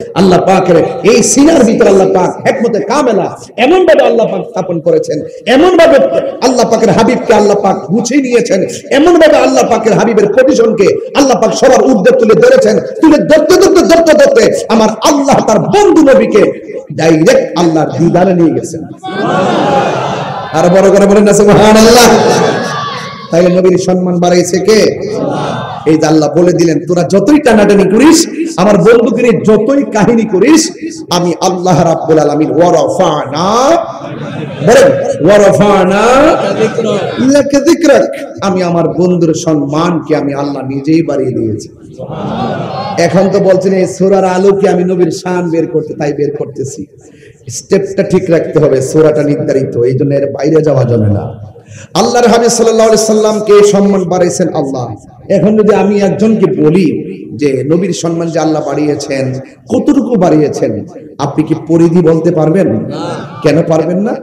আল্লাহ পাকের এই সিনার ভিতরে আল্লাহ পাক হিকমতে কামেলা এমন ভাবে আল্লাহ পাক স্থাপন করেছেন, এমন ভাবে আল্লাহ পাকের হাবিবকে আল্লাহ পাক গুছিয়ে নিয়েছেন, এমন ভাবে আল্লাহ পাকের হাবিবের পজিশনকে আল্লাহ পাক সবার ঊর্ধ্বে তুলে ধরেছেন। তুলে ধরতে আমার আল্লাহ তার বন্ধু নবীকে ডাইরেক্ট আল্লাহর দিদারে নিয়ে গেছেন। সুবহানাল্লাহ। আর বড় করে বলেন না সুবহানাল্লাহ। তাইলে নবীর সম্মান বাড়াইছে কে? এই যে আল্লাহ বলে দিলেন, তোরা যতই টানাটানি করিস, আমার বন্ধুকে নিয়ে যতই কাহিনী করিস, আমি আল্লাহ রাব্বুল আলামিন ওয়ারাফানা বলেন ওয়ারাফানা লাকা যিকরাক, আমি আমার বন্ধুর সম্মানকে আমি আল্লাহ নিজেই বাড়িয়ে দিয়েছি। এখন তো বলছেন এই সূরার আলোকে আমি নবীর শান বের করতে, তাই বের করতেছি। স্টেপটা ঠিক রাখতে হবে, সূরাটা নির্ধারিত, এই জন্য এর বাইরে যাওয়া যাবে না। আল্লাহর হাবিব সাল্লাল্লাহু আলাইহি সাল্লামকে সম্মান বাড়াইছেন আল্লাহ। এখন যদি আমি একজনকে বলি যে নবীর সম্মান যে আল্লাহ বাড়িয়েছেন, কতটুকু বাড়িয়েছেন, আপনি কি পরিধি বলতে পারবেন? কেন পারবেন না?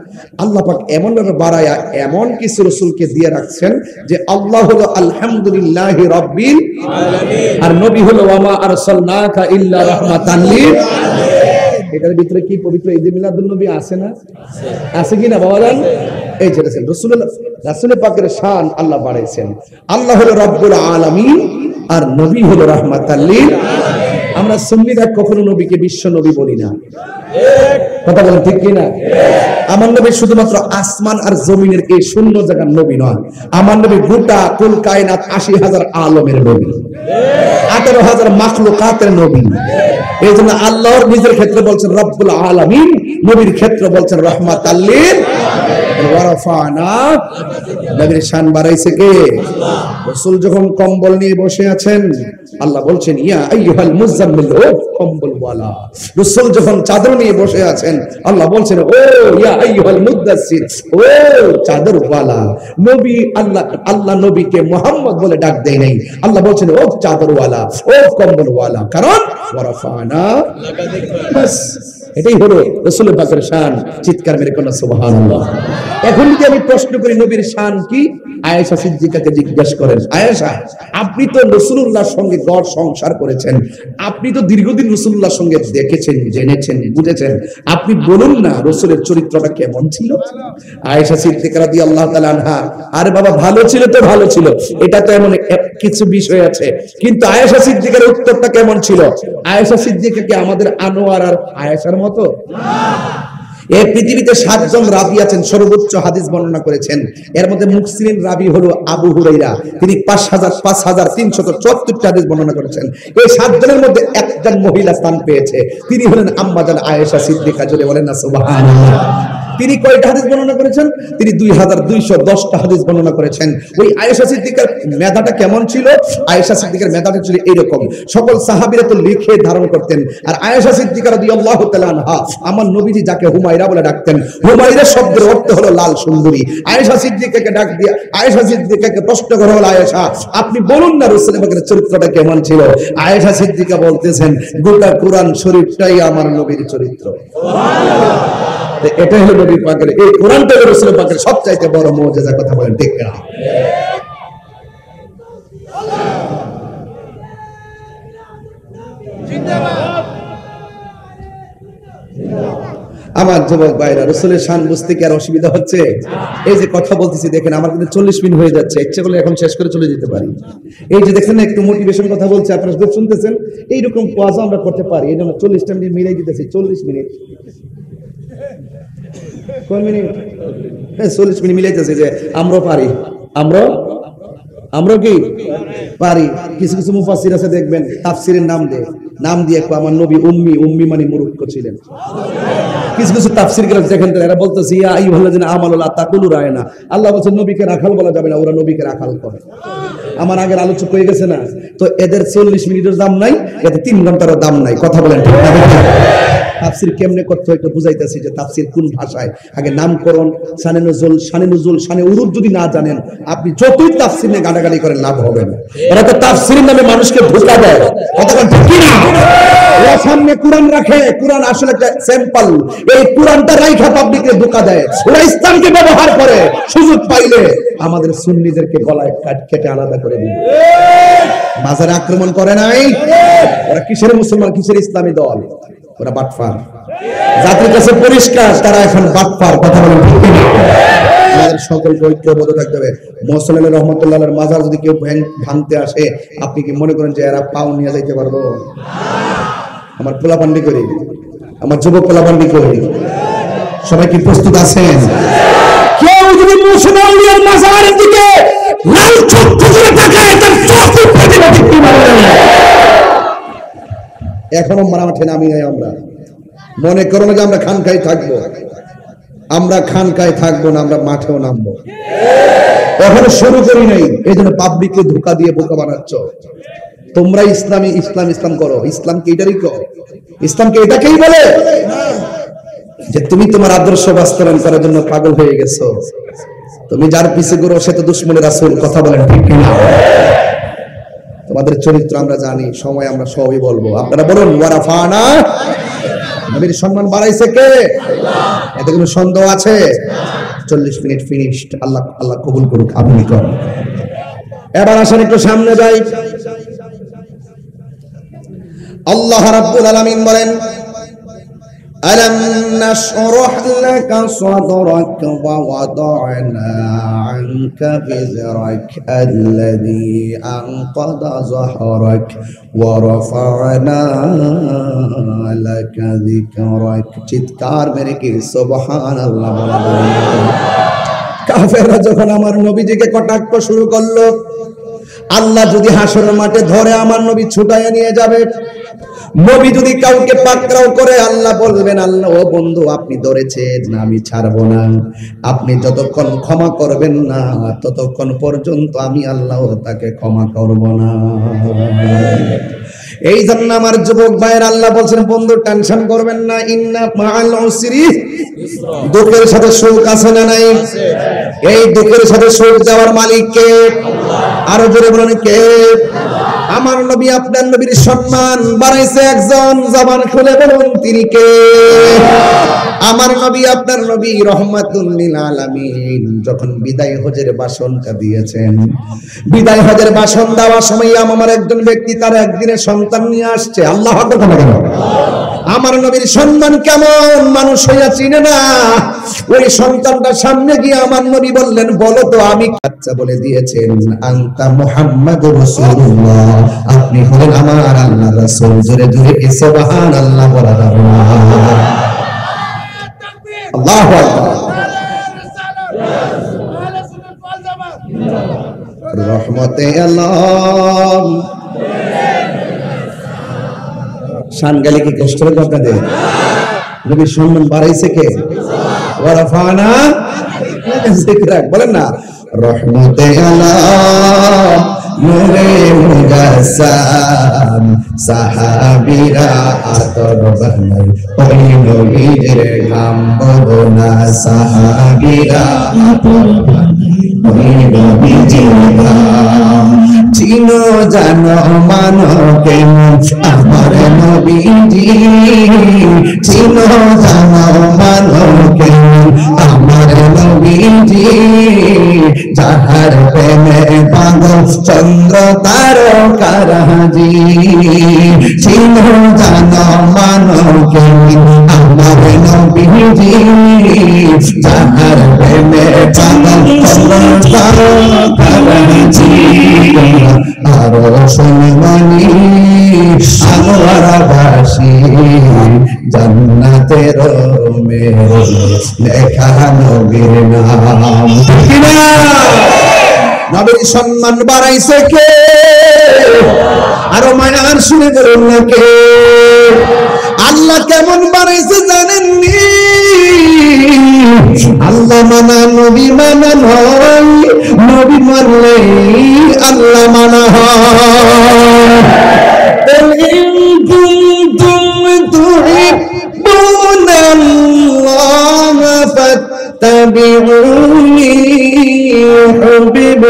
আল্লাহ পাক এমন ভাবে বাড়ায়া এমন কিছু রাসূলকে দিয়ে রাখছেন যে আল্লাহ হলো আলহামদুলিল্লাহি রাব্বিল আলামিন, আর নবী হলো ওয়া মা আরসালনাকা ইল্লা রাহমাতাল লিল আলামিন। এটার ভিতরে কি পবিত্র ঈদে মিলাদুন নবী আছে না? আছে কি না বাবা জান? এই যে রাসূল পাকের শান আল্লাহ বাড়াইছেন। আল্লাহ হলো রব্বুল আলামিন আর নবী হলো রাহমাতাল লিল আলামিন। আমরা সুন্নিরা কখনো নবীকে বিশ্ব নবী বলি না, কথা বলেন ঠিক কি না? আমার নবী শুধুমাত্র আসমান আর জমিনের এই শূন্য জায়গার নবী নয়, আমার নবী গোটা কুল কায়নাত ৮০,০০০ আলমের নবী, ১৮,০০০ মাখলুকাতের নবী। এই জন্য আল্লাহর নিজের ক্ষেত্রে বলছেন রব্বুল আলামিন, নবীর ক্ষেত্রে বলছেন রাহমাতাল লিল ওয়ারাফানা। নবীর শান বাড়াইছে কে? রাসূল যখন কম্বল নিয়ে বসে আছেন, আল্লাহ বলছেন ইয়া আইয়ুহাল মুযাম্মিল, ও কম্বল ওয়ালা। রাসূল যখন চাদর নিয়ে বসে আছেন, আল্লাহ বলছেন ও ইয়া আইয়ুহাল মুদাসসির, ও চাদর ওয়ালা। নবী আল্লাহ নবীকে মুহাম্মদ বলে ডাক দেয় নাই, আল্লাহ বলছেন ও চাদর ওয়ালা, ও কম্বল ওয়ালা, কারণ ওয়ারাফানা লাকা যিকরাক। বাস এটাই হলো রাসূল পাকের শান। চিৎকার মেরে কোন সুবহানাল্লাহ। এখন যদি আমি প্রশ্ন করি নবীর শান কি, আয়েশা সিদ্দিকাকে জিজ্ঞেস করেন, আয়েশা আপনি তো রাসূলুল্লাহর সঙ্গে ঘর সংসার করেছেন, আপনি তো দীর্ঘদিন রাসূলুল্লাহর সঙ্গে দেখেছেন, জেনেছেন, বুঝেছেন, আপনি বলুন না রাসূলের চরিত্রটা কেমন ছিল? আয়েশা সিদ্দিকা রাদিয়াল্লাহু তাআলা আনহা, আরে বাবা ভালো ছিল তো ভালো ছিল, এটা তো এমন কিছু বিষয় আছে, কিন্তু আয়েশা সিদ্দিকার উত্তরটা কেমন ছিল? আয়েশা সিদ্দিকা কি আমাদের আনোয়ার আর আয়েশার মতো? এই পৃথিবীতে ৭ জন রাবী আছেন, সর্বোচ্চ হাদিস বর্ণনা করেছেন। এর মধ্যে মুকসিরিন রাবী হলো আবু হুরায়রা, তিনি ৫,৩৭৪ হাদিস বর্ণনা করেছেন। এই ৭ জনের মধ্যে একজন মহিলা স্থান পেয়েছে, তিনি হলেন আম্মা জান আয়েশা সিদ্দিকা। জোরে বলেন না সুবহানাল্লাহ। তিনি কয়টা হাদিস বর্ণনা করেছেন? তিনি ২,২১০টা হাদিস বর্ণনা করেছেন। ওই আয়েশা সিদ্দিকার মেধাটা কেমন ছিল? আয়েশা সিদ্দিকার মেধাটা ছিল এইরকম, সকল সাহাবীরা তো লিখে ধারণ করতেন, আর আয়েশা সিদ্দিকা রাদিয়াল্লাহু তাআলা আনহা, আমার নবীজি যাকে হুমায়রা বলে ডাকতেন, হুমায়রা শব্দের অর্থ হলো লাল সুন্দরী। আয়েশা সিদ্দিকাকে ডাক দিয়ে আয়েশা সিদ্দিকাকে প্রশ্ন করা হলো, আয়েশা আপনি বলুন না রাসূল পাকের চরিত্রটা কেমন ছিল? আয়েশা সিদ্দিকা বলতেছেন, গোটা কুরআন শরীফটাই আমার নবীর চরিত্র। সুবহানাল্লাহ। এটা হলো নবী পাকের, এই কোরআনটা হলো রাসূল পাকের সবচাইতে বড় মুজিজা। কথা বলেন ঠিক না? আমার যুবক ভাইরা, রাসূলের শান বুঝতে কি আর অসুবিধা হচ্ছে? এই যে কথা বলতেছি দেখেন, আমার কিন্তু ৪০ মিনিট হয়ে যাচ্ছে, ইচ্ছে করলে এখন শেষ করে চলে যেতে পারি। এই যে দেখেন একটু মোটিভেশন কথা বলছে, আপনারা সব শুনতেছেন, এইরকম ওয়াজ আমরা করতে পারি। এই জন্য ৪০টা মিনিট মিলাই দিতেছি। ৪০ মিনিট কোন মিনিট? ৪০ মিনিট মিলাইতেছে যে আমরা পারি, আমরা কি পারি। কিছু কিছু মুফাসসির আছে দেখবেন তাফসীরের নাম দিয়ে আমার নবী উম্মি মানে মূর্খ ছিলেন। কিছু কিছু তাফসীর গুলো দেখেন, এরা বলতেছে ইয়া আইয়ুহাল্লাযিনা আমানু লা তাকুলু রায়না, আল্লাহ বলেন নবীকে রাখাল বলা যাবে না, ওরা নবীকে রাখাল করে। আমার আগের আলোচনা হয়ে গেছে না? তো এদের ৪০ মিনিটের দাম নাই, এদের ৩ ঘন্টারও দাম নাই। কথা বলেন ঠিক না? তাফসীর কেমনে করতে হয় একটু বুঝাইতেছি যে তাফসীর কোন ভাষায়। আগে নামকরণ, শানে নুজুল, শানে উরুদ যদি না জানেন, আপনি যতই তাফসীর নিয়ে গালাগালি করেন লাভ হবে না। এরা তো তাফসীরের নামে মানুষকে ধোঁকা দেয়। কথা বলেন ঠিক কি না? ওরা সামনে কোরআন রাখে, কোরআন আসলে একটা স্যাম্পল, এই কোরআনটা রাইখা পাবলিককে ধোঁকা দেয়। ওরা ইসলামকে ব্যবহার করে, সুযোগ পাইলে আমাদের সুন্নিদেরকে গলায় কেটে আলাদা করে দিবে। মাজারে আক্রমণ করে নাই। ওরা কিসের মুসলমান, কিসের ইসলামী দল? ওরা বাটফার। জাতির কাছে পরিষ্কার, তারা এখন বাটফার। কথা বলেন ঠিক কিনা? আমাদের সকলকে ঐক্যবদ্ধ থাকতে হবে। মোহাম্মদ রহমতুল্লাহর মাজার যদি কেউ ভাঙতে আসে, আপনি কি মনে করেন যে এরা পাও নিয়ে যাইতে পারবো? আমার পোলাপান্ডি করি, আমার যুবক পোলাপান্ডি করি, সবাই কি প্রস্তুত আছেন? কেউ যদি মুসলমানের মাজারের দিকে লাল চোখ করে তাকায়, তার চোখ উপড়ে দিবে। ঠিক কি বলেন? এখনো মারামাঠে নামি নাই আমরা। মনে করো না যে আমরা খানকায় থাকবো। আমরা খানকায় থাকবো না, আমরা মাঠেও নামবো। এখনো শুরু করি নাই, এই জন্য পাবলিককে ধোকা দিয়ে বোকা বানাচ্ছ। তোমরা ইসলামী ইসলাম ইসলাম করো, ইসলামকে এটারই করো। ইসলামকে এটাকেই বলে যে তুমি তোমার আদর্শ বাস্তবায়ন করার জন্য পাগল হয়ে গেছো। তুমি যার পিছে ঘুরো সে তো দুশমনের রাসূল। কথা বলেন ঠিক কিনা? তোমাদের চরিত্র আমরা জানি, সময় আমরা সবই বলবো। আপনারা বলুন ওয়ারাফানা। নবীর সম্মান বাড়াইছে কে? আল্লাহ। এতে কোনো সন্দেহ আছে? 40 মিনিট ফিনিশড। আল্লাহ আল্লাহ কবুল করুক। আপনি করুন। এবার আসেন একটু সামনে যাই। আল্লাহ রাব্বুল আলামিন বলেন, ألم نشرح لك صدرك ووضعنا عنك وزرك الذي أنقض ظهرك ورفعنا لك ذكرك। চিৎকার মেরে কি সুবহানাল্লাহ বলেন। কাফেররা যখন আমার নবীজিকে কটাক্ষ শুরু করলো, আল্লাহ যদি হাসরের মাঠে ধরে আমার নবী ছুটাইয়া নিয়ে যাবে। নবী যদি কাউকে পাকড়াও করে, আল্লাহ বলবেন, আল্লাহ ও বন্ধু আপনি ধরেছেন, আমি ছাড়বো না। আপনি যতক্ষণ ক্ষমা করবেন না, ততক্ষণ পর্যন্ত আমি আল্লাহ তাকে ক্ষমা করব না। এই জন্য আমার যুবক ভাইয়ের আল্লাহ বলছেন, বন্ধু টেনশন করবেন না, ইন্না মাআল উসরি ইসরা। দুঃখের সাথে সুখ আছে না নাই? এই দুঃখের সাথে সুখ দেওয়ার মালিক কে? আল্লাহ। আরো জোরে বলুন কে? আমার নবী আপনার নবীর সম্মান বাড়াইছে একজন, জবান খুলে বলুন তিনি কে? আমার নবী আপনার নবী রহমাতুল লিল আলামিন যখন বিদায় হজের ভাষণটা দিয়েছেন, বিদায় হজের ভাষণ দেওয়ার সময় আমার একজন ব্যক্তি তার একদিনের সন্তান নিয়ে আসছে। আল্লাহ আকবার কেন? আমার নবীর সম্মান কেমন মানুষ হইয়া চিনে না। ওই সন্তানটা সামনে গিয়ে আমার নবী বললেন, বলো তো আমি। আচ্ছা বলে দিয়েছেন, আনতা মুহাম্মাদুর রাসূলুল্লাহ, আপনি হলেন আমার আল্লাহর রাসূল। জোরে জোরে সুবহানাল্লাহ বলা যাবে না? আল্লাহু আকবার। রহমতে আল্লাহ শান গালি কি কষ্ট করে আপনাদের? নবীর সম্মান বাড়াইছে কে? ওয়ারাফানা যিকরাক। বলেন না, রহমতে আল্লাহ নূরে মুজাসসাম, সাহাবীরা আতর বানাই ওই নবীর ঘাম। বলো না, সাহাবীরা আতর বানাই ওই নবীর ঘাম। চিনো জানো মানো কেমন আমার নবীজি, চিনো জানো মানো কেমন আমার নবীজি। যাহার প্রেমে পাগল চন্দ্র তারকারাজি, চিনো জানো মানো কেমন আমার নবীজি। যাহার প্রেমে পাগল চন্দ্র তারকারাজি। আরো শুনবানি আনোয়ারবাসী, জান্নাতের মেরে লেখা নবীর নাম। নবীর সম্মান বাড়াইছে কে? আরো মায়ার শুনে বলুন না কে? আল্লাহ কেমন বাড়াইছে জানেননি? আল্লাহ মানা নবী মানা নয়, নবী মানলে আল্লাহ মানা হয়। ইন কুনতুম তুহিব্বুনা আল্লাহ ফাত্তাবিউনি ইউহিব্বুকুমুল্লাহ।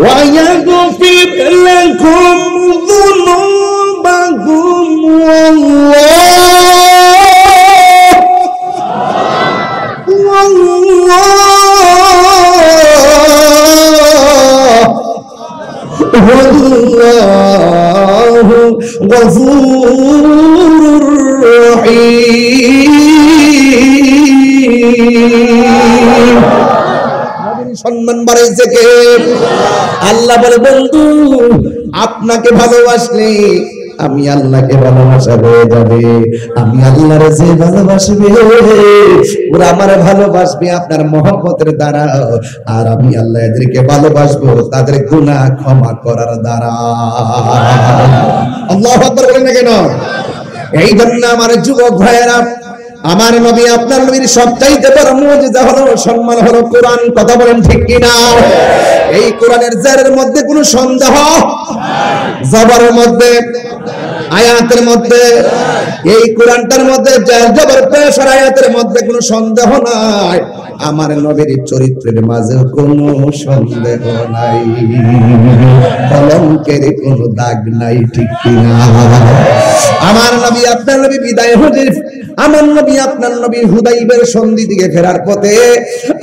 ويغفر لكم ذنوبكم والله আল্লাহু গফুরুর রহিম। সম্মান বাড়াইছে কে? আল্লাহ বলে বন্ধু আপনাকে ভালোবাসলে আমি আল্লাহকে ভালোবাসা হয়ে যাবে। আমি আল্লাহর যে ভালোবাসবে ওরা আমারে ভালোবাসবে আপনার মহব্বতের দ্বারা, আর আমি আল্লাহ এদেরকে ভালোবাসবো তাদের গুনাহ ক্ষমা করার দ্বারা। আল্লাহু আকবার বলেন না কেন? এই জন্য আমার যুবক ভাইয়েরা, আমার নবী আপনার নবীর সবচাইতে বড় মুজিজা হলো, সম্মান হলো কোরআন। কথা বলেন ঠিক কিনা? এই কোরআনের জারের মধ্যে কোনো সন্দেহ, জবরের মধ্যে, আয়াতের মধ্যে, এই কোরআনটার মধ্যে জার জবর পেশের আয়াতের মধ্যে কোনো সন্দেহ নাই। আমার নবীর চরিত্রের মাঝে কোনো সন্দেহ নাই, কলঙ্কের কোনো দাগ নাই, ঠিক কিনা? আমার নবী আপনার নবী বিদায় হয়ে, আমার নবী আপনার নবী হুদাইবের সন্ধি থেকে ফেরার পথে,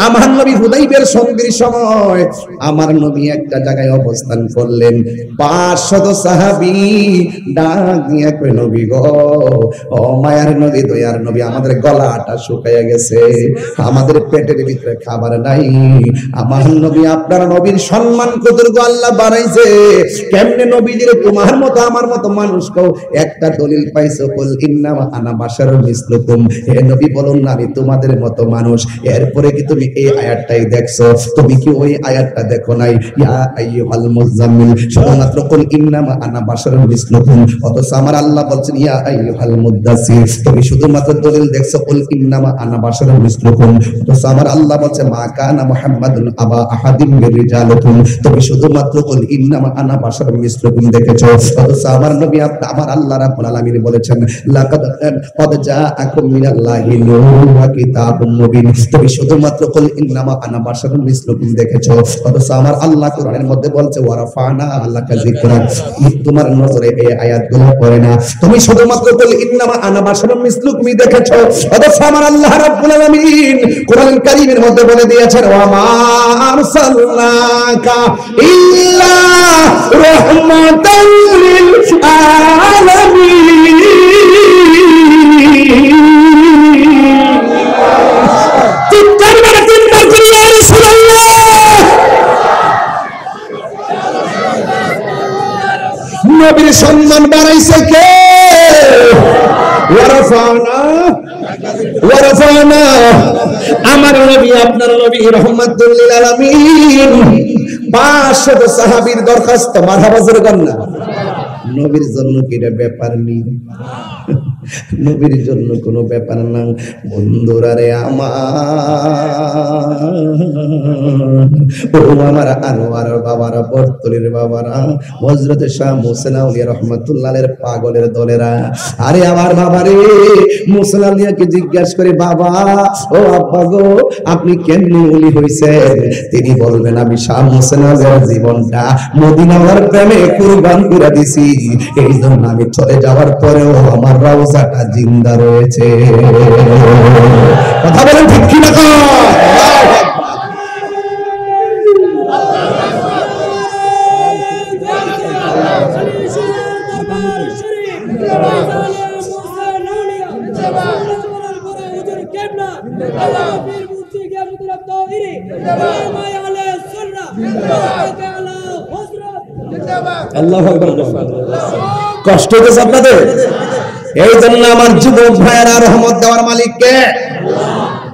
আমার নবী হুদাইবের সন্ধির সময় আমার নবী একটা জায়গায় অবস্থান করলেন। 500 সাহাবী ডাক দিয়ে কই, নবী গো, ও মায়ার নবী, দয়ার নবী, আমাদের গলাটা শুকায়া গেছে, আমাদের পেটের ভিতরে খাবার নাই। আমার নবী আপনার নবীর সম্মান কতটুকু আল্লাহ বানাইছে, কেমনে নবীজির তোমার মতো আমার মতো মানুষ কও একটা দলিল পাইছো? কুল ইন্নামা আনা বাশারুন মিসলুকুম, হে নবী বলুন না আমি তোমাদের মতো মানুষ। এরপরে কি তুমি এই আয়াতটাই দেখছো? তুমি কি ওই আয়াতটা দেখো নাই? ইয়া আইয়ুহাল মুযাম্মিল, শুধুমাত্র কুল ইন্নামা আনা বাশারুন মিসলুকুম। অথচ আমার আল্লাহ বলছেন ইয়া আইয়ুহাল মুদ্দাসসির, তুমি শুধুমাত্র দলিল দেখছো কুল ইন্নামা আনা বাশারুন মিসলুকুম। অথচ আমার আল্লাহ বলছে মা কানা মুহাম্মাদুন আবা আহাদিম মির রিজালিকুম, তুমি শুধুমাত্র কুল ইন্নামা আনা বাশারুন মিসলুকুম দেখেছো। অথচ আমার নবী আমার আল্লাহ রাব্বুল আলামিন বলেছেন লাকাদ ক্বাদ জাআকুম মিনাল্লাহি নূরুন ওয়া কিতাবুম মুবিন, তুমি শুধুমাত্র কুল ইন্নামা আনা বাশারুন মিসলুকুম দেখেছো। অথচ আমার আল্লাহ কোরআনের মধ্যে বলছে ওয়া রাফা'না লাকা যিকরাক, তোমার নজরে এই আয়াতগুলো পড়ে না, তুমি শুধুমাত্র কুল ইন্নামা আনা বাশারুন মিসলুকুম দেখেছো। অথচ আমার আল্লাহ রাব্বুল আলামিন কোরআন কারীমের মধ্যে বলে দিয়েছেন ওয়া মা আরসালনাকা ইল্লা রাহমাতাল লিল আলামিন। নবীর সম্মান বাড়াইছে কে? ওয়ারাফানা, আমার নবী আপনার নবী রাহমাতুল লিল আলামিন 500 সাহাবীর দরখাস্ত, মারহাবা জোরে বলেন না। নবীর জন্য কি এটা ব্যাপার নেই? নবীর জন্য কোনো ব্যাপার না। বন্ধুরা রে আমার আনোয়ার বাবারা, বর্তলির বাবারা, হযরত শাহ মুহসিন আউলিয়া রাহমাতুল্লাহের পাগলের দলেরা, আরে আমার বাবা রে, মুহসিন আউলিয়াকে জিজ্ঞাসা করে বাবা ও আব্বা গো আপনি কেমনে ওলি হইছেন? তিনি বলবেন আমি শাহ মুহসিন আউলিয়ার জীবনটা মদিনার প্রেমে কুরবান করে দিছি, এই জন্য আমি চলে যাওয়ার পরেও আমার রওজাটা জিন্দা রয়েছে। কথা বলেন ঠিক কি না? আল্লাহু আকবার। কষ্ট হচ্ছে আপনাদের? এই জন্য আমার যুবক ভাইয়েরা, রহমত দেওয়ার মালিক কে?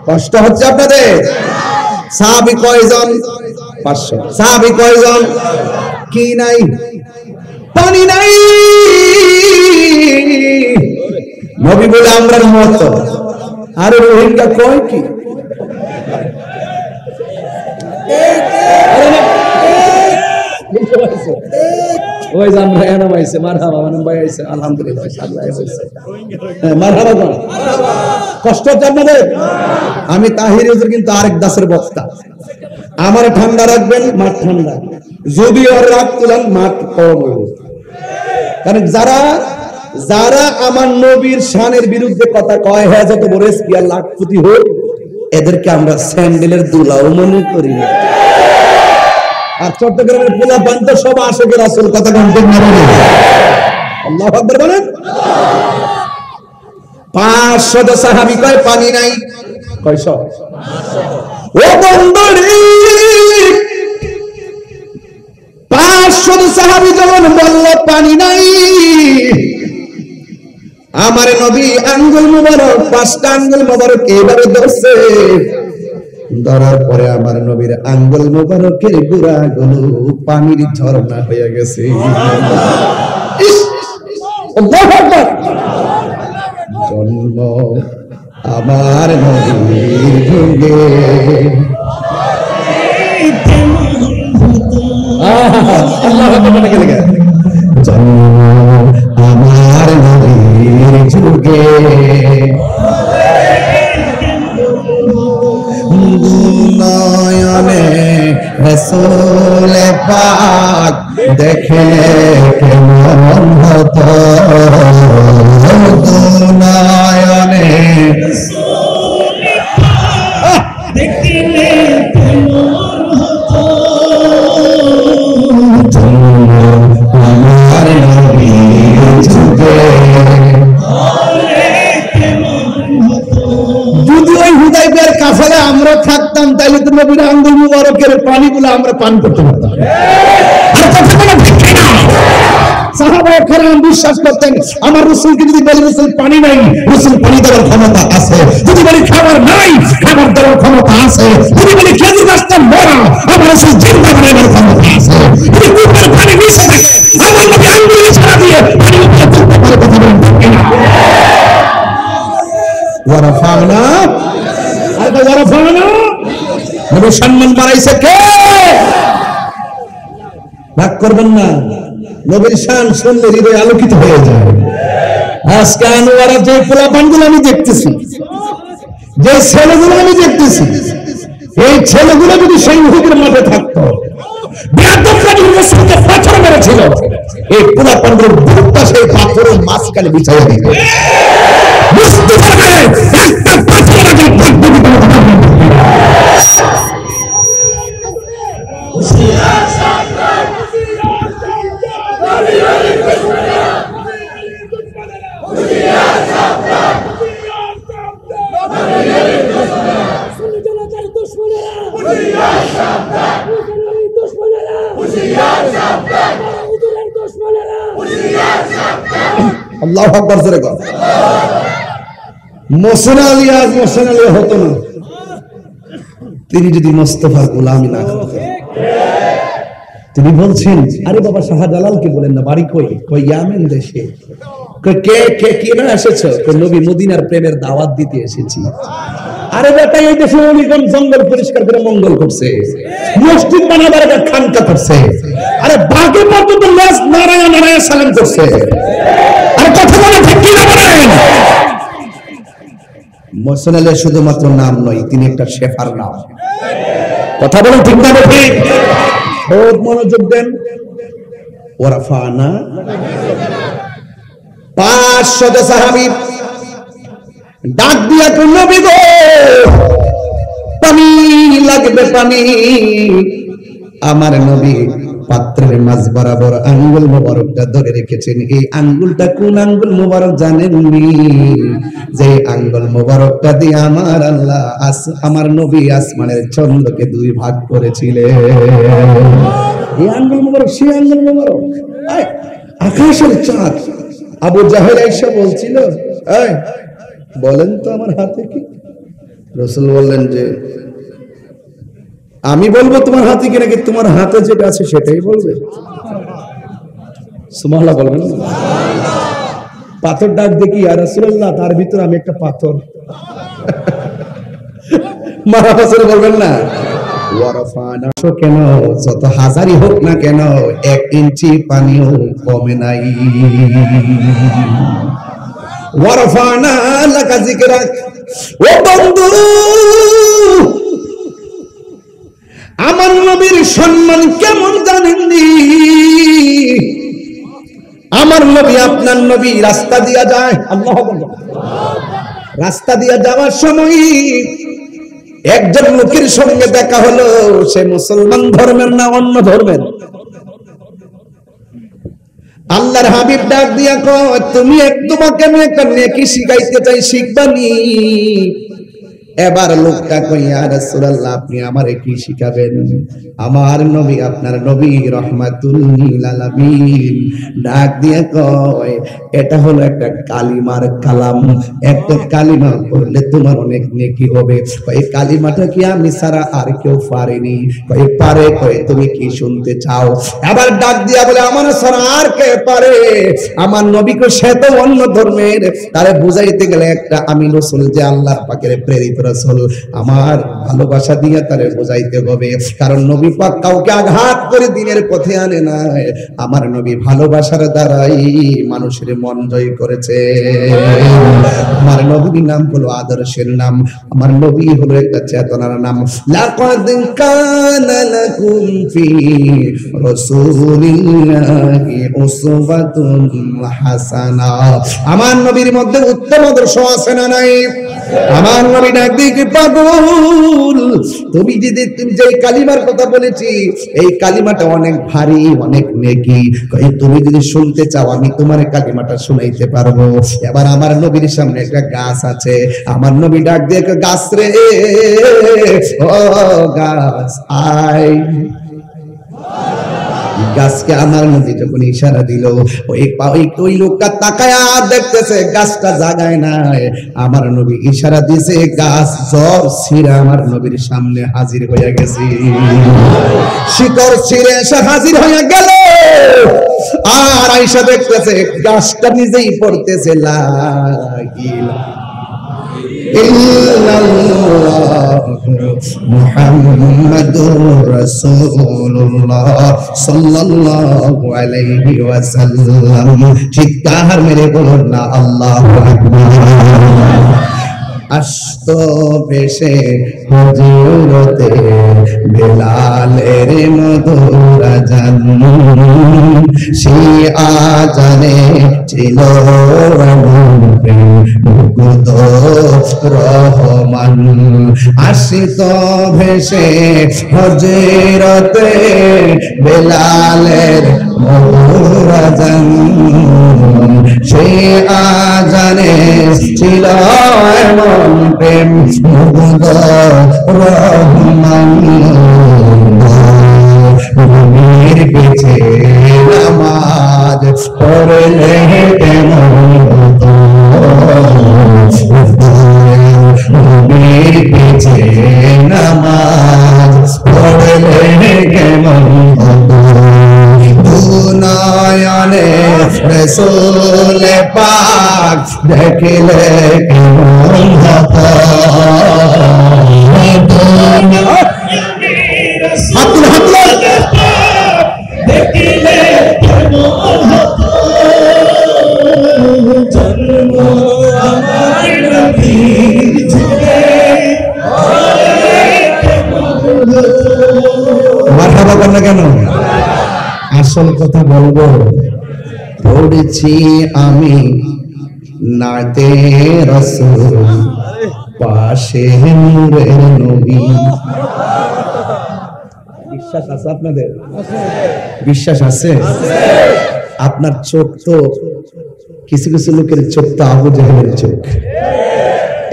কষ্ট হচ্ছে আপনাদের? সাহাবী কয়জন? 500। সাহাবী কয়জন? কি নাই? পানি নাই। নবী বলে আমরা মত, আরে রোহিঙ্গা কয় কি? ওই জান ভাই নাম আইছে, মারহাবা মানে ভাই আইছে, আলহামদুলিল্লাহ আল্লাহ আইছে, মারহাবা কোন কষ্ট আপনাদের? আমি তাহির হুজুর কিন্তু আরেক দাসের বক্তা, আমার ঠান্ডা রাখবেন, মাঠ ঠান্ডা, যদি আর রাগ তুলেন মাঠ কম হবে। কারণ যারা আমার নবীর শানের বিরুদ্ধে কথা কয়, হ্যাঁ যত বড় স্পিয়ার লাখপতি হোক, এদেরকে আমরা স্যান্ডেলের দুলাও মনে করি না। আর চট্টগ্রামের পোলাপান তো সব আশেকে রাসূল, কথা কোন ঠিক না? আল্লাহু আকবার বলেন। 500 সাহাবী কয় পানি নাই, কয়শো? ও বন্ধুরে 500 সাহাবী যখন বলল পানি নাই, আমার নবী আঙ্গুল মুবারক, 5টা আঙ্গুল মুবারক এইভাবে ধরছে, ধরার পরে আমার নবীর আঙ্গুল মুবারকের গুড়াগুলো পানির ঝর্ণা হয়ে গেছে। আল্লাহু আকবার। জন্ম আমার নবীর যুগে, আল্লাহু আকবার বলে গেল, জন্ম আমার নবীর যুগে, নয়নে রাসূল পাক দেখলে কেমন হতো, নয়নে দেখলে কেমন হতো, আমার নবীর যুগে। যদি ওই হুদাইবিয়ার কাফেলা আমরা থাকতাম তাহলে তো নবীর আঙ্গুল মুবারকের পানিগুলো আমরা পান করতে পারতাম। আর কথা বলা ঠিক না? সাহাবায়ে কেরাম বিশ্বাস করতেন আমার রাসূলকে যদি বলি রাসূল পানি নাই, রাসূল পানি দেওয়ার ক্ষমতা আছে, যদি বলি খাবার নাই, খাবার দেওয়ার ক্ষমতা আছে, যদি বলি খেজুর গাছটা মরা, আমার রাসূল জিন্দা বানানোর ক্ষমতা আছে, যদি কূপের পানি মিশে থাকে আমার নবী আঙ্গুল ইশারা দিয়ে পানি উঠিয়ে তুলতে পারে, কথা বলেন ঠিক না? ওয়ারাফানা, আর ওয়ারাফানা নবী সম্মান বাড়াইছে কে? ভাগ করবেন না, নবীর শান শুনলে হৃদয় আলোকিত হয়ে যায়। আজকে আনোয়ারা যে পোলাপানগুলো আমি দেখতেছি, যে ছেলেগুলো আমি দেখতেছি, এই ছেলেগুলো যদি সেই উহুদের মাঠে থাকতো, বেয়াদবরা যদি রাসূলকে পাথর মেরেছিল, এই পোলাপানগুলোর বুকটা সেই পাথরের মাঝখানে বিছাইয়া দিত। বুঝতে পারবে একটা পাথর আগে থাকবে না। আল্লাহু আকবার জোরে কর। মোহসেন আলী আজ মোহসেন আলী হতো না তিনি যদি মোস্তফার গোলামি না করতেন। তিনি বলছেন, আরে বাবা শাহজালালকে বলেন না, বাড়ি কই? কই ইয়ামেন দেশে। কে কে কি না এসেছো? নবী মদিনার প্রেমের দাওয়াত দিতে এসেছি। আরে বেটা এই দেশে অলিগঞ্জ জঙ্গল পরিষ্কার করে মঙ্গল করছে, মসজিদ বানাবার একটা খানকা করছে, আরে বাগে পর্যন্ত লেজ নারায়ণ নারায়ণ সালাম করছে। আরে কথা বলে ঠিক কি না বলেন? মোহসেন আলী শুধুমাত্র নাম নয়, তিনি একটা শেফার নাম। কথা বলেন ঠিক না ঠিক? খুব মনোযোগ দেন। ওয়ারাফানা 500 সাহাবী ডাক দিয়া কোন নবী গো, পানি লাগবে পানি। আমার নবী পাত্রের মাঝ বরাবর আঙ্গুল মোবারকটা ধরে রেখেছেন। এই আঙ্গুলটা কোন আঙ্গুল মোবারক জানেননি? যে আঙ্গুল মোবারকটা দিয়ে আমার আল্লাহ আমার নবী আসমানের চন্দ্রকে 2 ভাগ করেছিলেন। এই আঙ্গুল মোবারক সেই আঙ্গুল মোবারক, আকাশের চাঁদ। আবু জাহেল আয়েশা বলছিল, এই বলেন তো আমার হাতে কি? রাসূল বললেন যে আমি বলবো তোমার হাতে কি, নাকি তোমার হাতে যেটা আছে সেটাই বলবে? সুবহানাল্লাহ বলবেন না? পাথর ডাক দেখি, ইয়া রাসূলুল্লাহ তার ভিতর আমি একটা পাথর। মারা পাথর বলবেন না? ওয়ারাফানা কেন যত হাজারই হোক না কেন 1 ইঞ্চি পানিও কমে নাই। ওয়ারাফানা লাকা যিকরাক। ও বন্ধু, আমার নবীর সম্মান কেমন জানেননি? আমার নবী আপনার নবী রাস্তা দিয়া যায়, আল্লাহু আকবার, রাস্তা দিয়া যাওয়ার সময় একজন লোকের সঙ্গে দেখা হলো, সে মুসলমান ধর্মের না অন্য ধর্মের। আল্লাহর হাবিব ডাক দিয়া কয়, তুমি তোমাকে আমি একটা নেকি শিখাইতে চাই, শিখবানি? এবার লোকটা কই, ইয়া রাসূলুল্লাহ, আপনি আমারে কি শিখাবেন? আমার নবী, আপনার নবী রাহমাতুল লিল আলামিন ডাক দিয়ে কয়, এটা হলো একটা কালিমার কালাম, একটা কালিমা পড়লে তোমার অনেক নেকি হবে। এই কালিমাটা কি আমি ছাড়া আর কেউ পারেনি? কই পারে। কই তুমি কি শুনতে চাও? এবার ডাক দিয়া বলে, আমার ছাড়া আর কে পারে? আমার নবীকে, সে তো অন্য ধর্মের, তারে বুঝাইতে গেলে একটা আমি রাসূল যে আল্লাহর পাকের প্রেরিত রাসূল, আমার ভালোবাসা দিয়ে তারে বুঝাইতে হবে। কারণ নবী পাক কাউকে আঘাত করে দিনের পথে আনে না, আমার নবী ভালোবাসার দ্বারাই মানুষের মন জয় করেছে। আমার নবীর নাম হলো আদর্শের নাম, আমার নবী হলো একটা চেতনার নাম। লাকাদ কানা লাকুম ফি রাসূলিল্লাহি উসওয়াতুন হাসানা। আমার নবীর মধ্যে উত্তম আদর্শ আছে না নাই? আমার নবী ডাক দিয়ে, পাগল, তুমি যে কালিমার কথা বলেছি, এই কালিমাটা অনেক ভারী, অনেক নেকি। তুমি যদি শুনতে চাও, আমি তোমার কালিমাটা শুনাইতে পারবো। এবার আমার নবীর সামনে একটা গাছ আছে, আমার নবী ডাক দিয়ে, গাছ রে, ও গাছ আয়। গাছকে আমার নবী যখন ইশারা দিল, ওই লোকটা তাকায়া দেখতেছে গাছটা জাগায় নাই। আমার নবী ইশারা দিয়েছে, গাছ জ্বর ছিঁড়ে আমার নবীর সামনে হাজির হয়ে গেছে। শিকড় ছিঁড়ে এসে হাজির হয়ে গেল, আর আয়েশা দেখতেছে গাছটা নিজেই পড়তেছে, লা ইলাহা মুহাম্মাদুর রাসূলুল্লাহ সাল্লাল্লাহু আলাইহি ওয়াসাল্লাম। চিৎকার মেরে বলুন না আল্লাহু আকবার। আসতো বেশে হুজুরতে বেলালের মধুর আজান, সেই আজানে ছিল মুগ্ধ রহমান। আসতো ভেসে হুজুরতে বেলালের মধুর আজান, সেই আজানে ছিল এমন প্রেম মুগ্ধ রহমান। নবীর পিছে নামাজ পড়লে কেমন হতো, নবীর পিছে নামাজ পড়লে কেমন হতো। দুনয়নে রাসূল পাক দেখলে কেমন হতো। দেখলে কেমন হতো। জন্ম আমার নবীর ঝুলে মারহাবা বল না কেন? আসল কথা বলবো, পড়েছি আমি নাতে রাসূল, পাশে নূরের নবী। বিশ্বাস আছে আপনাদের? বিশ্বাস আছে? আপনার চোখ তো, কিছু কিছু লোকের চোখ তো আবু জাহেলের চোখ,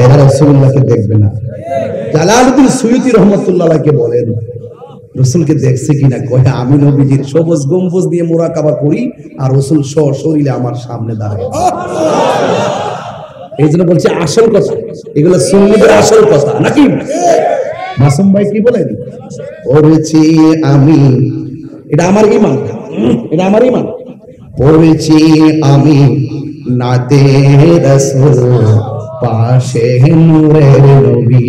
এরা রাসূলুল্লাহকে দেখবে না। জালালউদ্দিন সুয়ুতী রাহমাতুল্লাহ আলাইহি বলেন, রাসূলকে দেখছে কিনা? কয়, আমি নবীজির সবুজ গম্বুজ দিয়ে মুরাকাবা করি, আর রাসূল সশরীরে আমার সামনে দাঁড়ায়। এই জন্য বলছি আসল কথা, এগুলো সুন্নিদের আসল কথা নাকি? মাসুম ভাই কি বলেন? পড়েছি আমি, এটা আমার ঈমান, এটা আমার ঈমান। পড়েছি আমি নাতে রাসূল, পাশে নূরের নবী,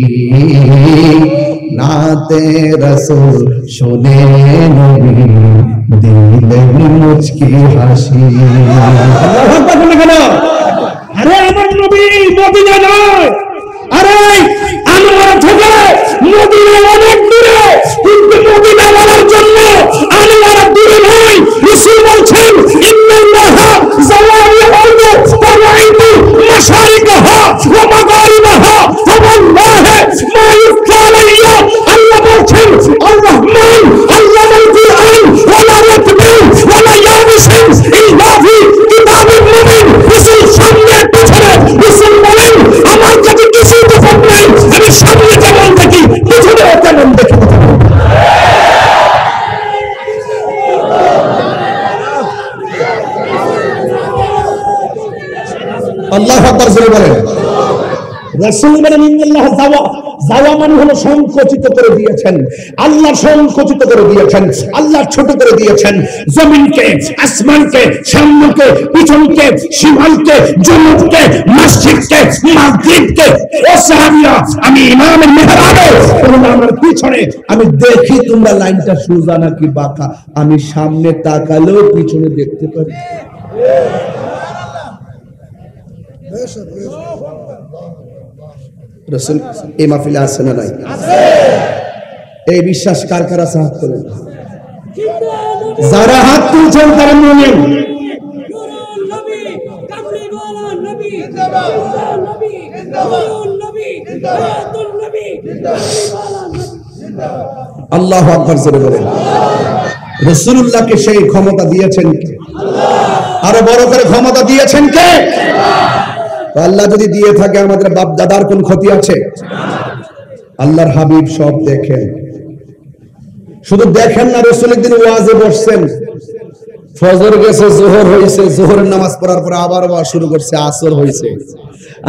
নাতে রাসূল শুনে নবী দিলে মুচকি হাসি। আল্লাহু আকবার। আরে আমার নবী মদিনা নয়, আরে আনোয়ারা থেকে মদিনা অনেক দূরে, কিন্তু মদিনা বলার জন্য আনোয়ারা দূরে নয়। রাসূল বলছেন, ইন্নাল্লাহা যাওয়ারিল আরদি ফারাইতু মাশারিকাহা ওয়া মাগারিবাহা, ফাওয়াল্লাহি মা ইফতাল আল্লাহু আকবার জোরে বলেন। রাসূল বলেন ইন্নাল্লাহ যাওয়া মানে হলো সংকুচিত করে দিয়েছেন, আল্লাহ সংকুচিত করে দিয়েছেন, আল্লাহ ছোট করে দিয়েছেন জমিনকে, আসমানকে, সামনেকে, পিছনকে, শিমালকে, জন্নতকে, মসজিদকে, মাগরিবকে। ও সাহাবীরা, আমি ইমামের মেহরাবে তোমরা আমার পিছনে আমি দেখি তোমরা লাইনটা সোজা নাকি বাঁকা, আমি সামনে তাকালেও পিছনে দেখতে পারি। রাসূল এই মাহফিলে আছে না নাই? এই বিশ্বাস কার কার আছে? হাত তোলেন। যারা হাত তুলছেন তারা মুমিন। আল্লাহু আকবার জোরে বলেন। রাসূলুল্লাহকে সেই ক্ষমতা দিয়েছেন কে? আরো বড় করে ক্ষমতা দিয়েছেন কে? আল্লাহ যদি দিয়ে থাকে আমাদের বাপ দাদার কোন ক্ষতি আছে? আল্লাহর হাবিব সব দেখেন, শুধু দেখেন না, রাসূলের দিন ওয়াজে বসছেন, ফজর গেছে, যোহর হইছে, যোহরের নামাজ পড়ার পর আবার ওয়াজ শুরু করছে, আসর হইছে,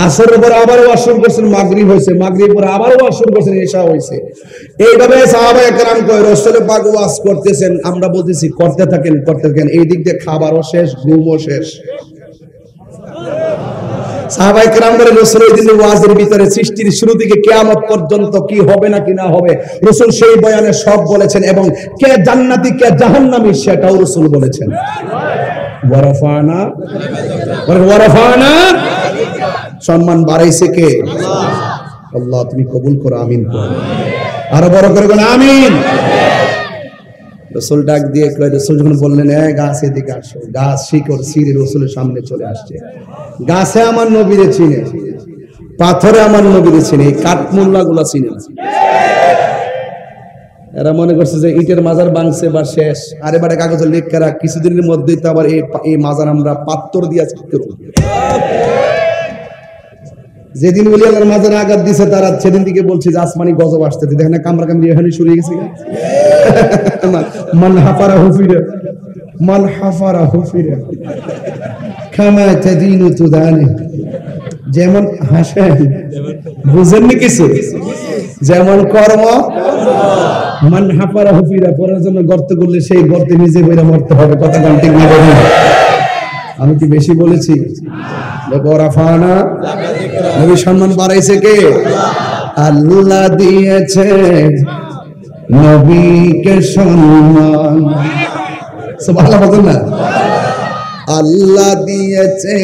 আসরের পর আবার ওয়াজ শুরু করছেন, মাগরিব হইছে, মাগরিব পর আবার ওয়াজ শুরু করছেন, ইশা হইছে। এইভাবে সাহাবায়ে কেরাম কয় রাসূল পাক ওয়াজ করতেছেন, আমরা বলতেছি করতে থাকেন করতে থাকেন, এই দিক দিয়ে খাবারও শেষ, ঘুমও শেষ। সাহাবায়ে কেরাম বলেন রাসূলের দিনের ওয়াজের ভিতরে সৃষ্টির শুরু থেকে কিয়ামত পর্যন্ত কি হবে না কি না হবে রাসূল সেই বয়ানে সব বলেছেন, এবং কে জান্নাতি কে জাহান্নামী সেটাও রাসূল বলেছেন। ওয়ারাফানা ওয়ারাফানা, সম্মান বাড়াইছে কে? আল্লাহ, তুমি কবুল করো, আমিন করো, আরো বড় করে বলেন আমিন। রাসূল ডাক দিয়ে কয়, রাসূল যখন বললেন এ গাছ এদিকে আসো, গাছ শিকড় ছিঁড়ে রাসূলের সামনে চলে আসছে। গাছে আমার নবীরে চিনে, পাথরে আমার নবীরে চিনে, এই কাঠমুল্লাগুলা চিনে না। এরা মনে করছে যে ইটের মাজার ভাঙছে বা শেষ, আরে বারে কাগজে লেখা রাখ, কিছুদিনের মধ্যেই তো আবার এই মাজার আমরা পাথর দিয়ে করব। যেদিন ওলি আল্লাহর মাজারে আঘাত দিছে তারা সেদিন থেকে বলছে যে আসমানি গজব আসতেছে, দেখেন না কামরা কামড়ি এখানে শুরু হয়ে গেছে। মান হাফারা হুফিরা, মান হাফারা হুফিরা কামা তাদিনু তুদানি। যেমন হাসেন বুঝেননি কিছু, যেমন কর্ম। মান হাফারা হুফিরা, পরের জন্য গর্ত করলে সেই গর্তে নিজে বইরা মরতে হবে। কথা গান ঠিক না? আমি কি বেশি বলেছি? ওয়ারাফানা, নবী সম্মান বাড়াইছে কে? আল্লাহ দিয়েছে নবীকে সম্মান। সুবহানাল্লাহ বলেন না? আল্লাহ দিয়েছে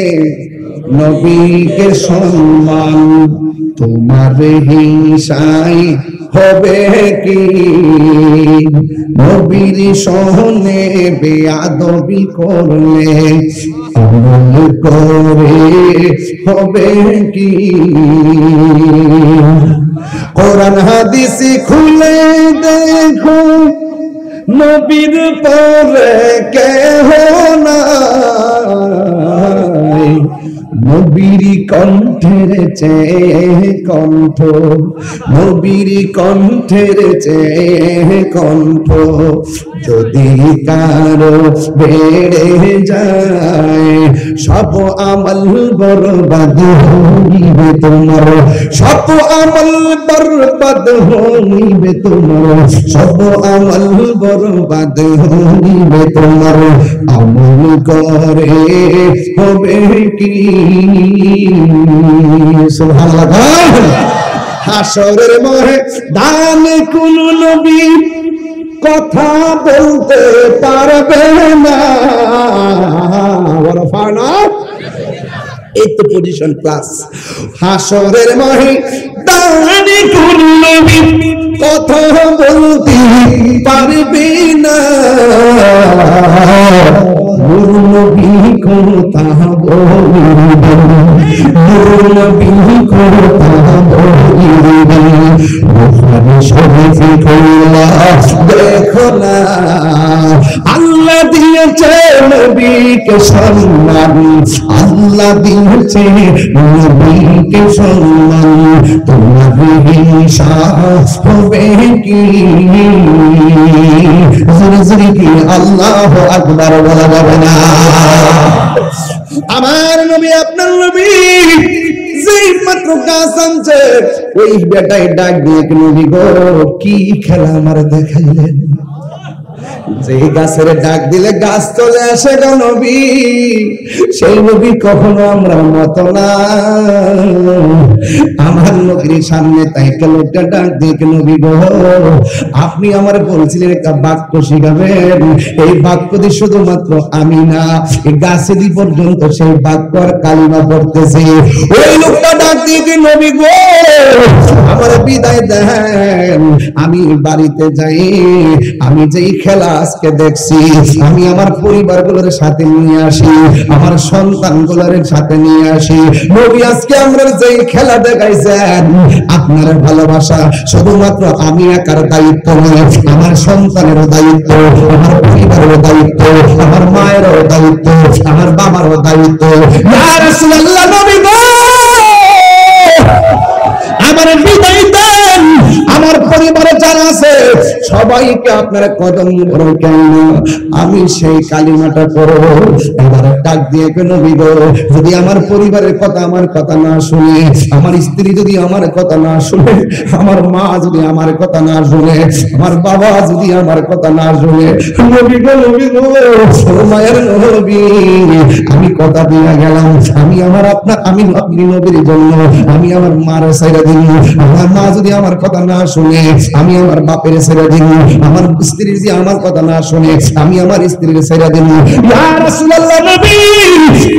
নবীকে সম্মান, তোমার হিংসায় হবে কি? নবীর সহনে বেয়াদবি করলে আমল করে হবে কি? কোরআন হাদিস খুলে দেখো, নবীর পরে কেহ নাই, নবীর কণ্ঠের চেয়ে কণ্ঠ, নবীর কণ্ঠের চেয়ে কণ্ঠ যদি কারো বেড়ে যায়, সব আমল বরবাদ হইবে তোমার, সব আমল বরবাদ হইবে তোমার, সব আমল বরবাদ হইবে তোমার। আমল করে হবে কি? সুবহানাল্লাহ। হাসরের ময়দান কোন নবী কথা বলতে পারবে না। ওয়ারাফানা, এই তো পজিশন ক্লাস। হাসরের ময়দান কোন নবী কথা বলতে পারবে না, নবী কথা বলিবে, নবী কথা বলিবে। বুখারী শরীফে কইলা দেখো না, আল্লাহ দিয়েছে নবীকে সম্মান, আল্লাহ দিয়েছে নবীকে সম্মান, তোমার হিংসা হবে কি? জোরে জোরে কি আল্লাহু আকবার বলা যাবে না? আমার নবী আপনার আল্লাহর নবী যেই মাত্র গাছ আনছে ওই বেটাই ডাক দিয়ে নবী গো কি খেলা আমার দেখাইলেন। যে গাছের ডাক দিলে গাছ চলে আসে গো নবী, সেই নবী কখনো আমরা মত না। আমার নবীর সামনে তাই লোকটা ডাক দিয়ে নবী গো আপনি আমার বলছিলেন একটা বাক্য শিখাবেন, এই বাক্য দিয়ে শুধুমাত্র আমি না এই গাছেরই পর্যন্ত সেই বাক্য আর কালিমা পড়তেছে। ওই লোকটা ডাক দিয়ে নবী গো আমার বিদায় দেন, আমি বাড়িতে যাই, আমি যেই খেলা আজকে দেখছি আমি আমার পরিবারগুলোর সাথে নিয়ে আসি, আমার সন্তানগুলোর সাথে নিয়ে আসি। নবী আজকে আমরা যেই খেলা দেখাইছেন আপনার ভালোবাসা শুধুমাত্র আমি একার দায়িত্ব নয়, আমার সন্তানেরও দায়িত্ব, আমার পরিবারেরও দায়িত্ব, আমার মায়েরও দায়িত্ব, আমার বাবারও দায়িত্ব। ইয়া রাসূলুল্লাহ নবী গো আমার বিদায় দেন, আমার পরিবারে যারা আছে সবাইকে আপনারা কদম ধরবেন, আমি সেই কালিমাটা পড়ব। এবার ডাক দিয়ে নবী গো যদি আমার পরিবারের কথা আমার কথা না শুনে, আমার স্ত্রী যদি আমার কথা না শুনে, আমার মা যদি আমার কথা না শুনে, আমার বাবা যদি আমার কথা না শুনে, নবী গো মায়ের নবী আমি কথা দিয়ে গেলাম, আমি আমার আমি আপনি নবীর জন্য আমি আমার মার ছেড়ে দিন, আমার মা যদি আমার কথা না শুনে আমি আমার বাপের ছেড়ে দিন, আমার স্ত্রী যদি আমার কথা না শুনে আমি আমার স্ত্রীর ছেড়ে দিন। ইয়া রাসূলুল্লাহ নবী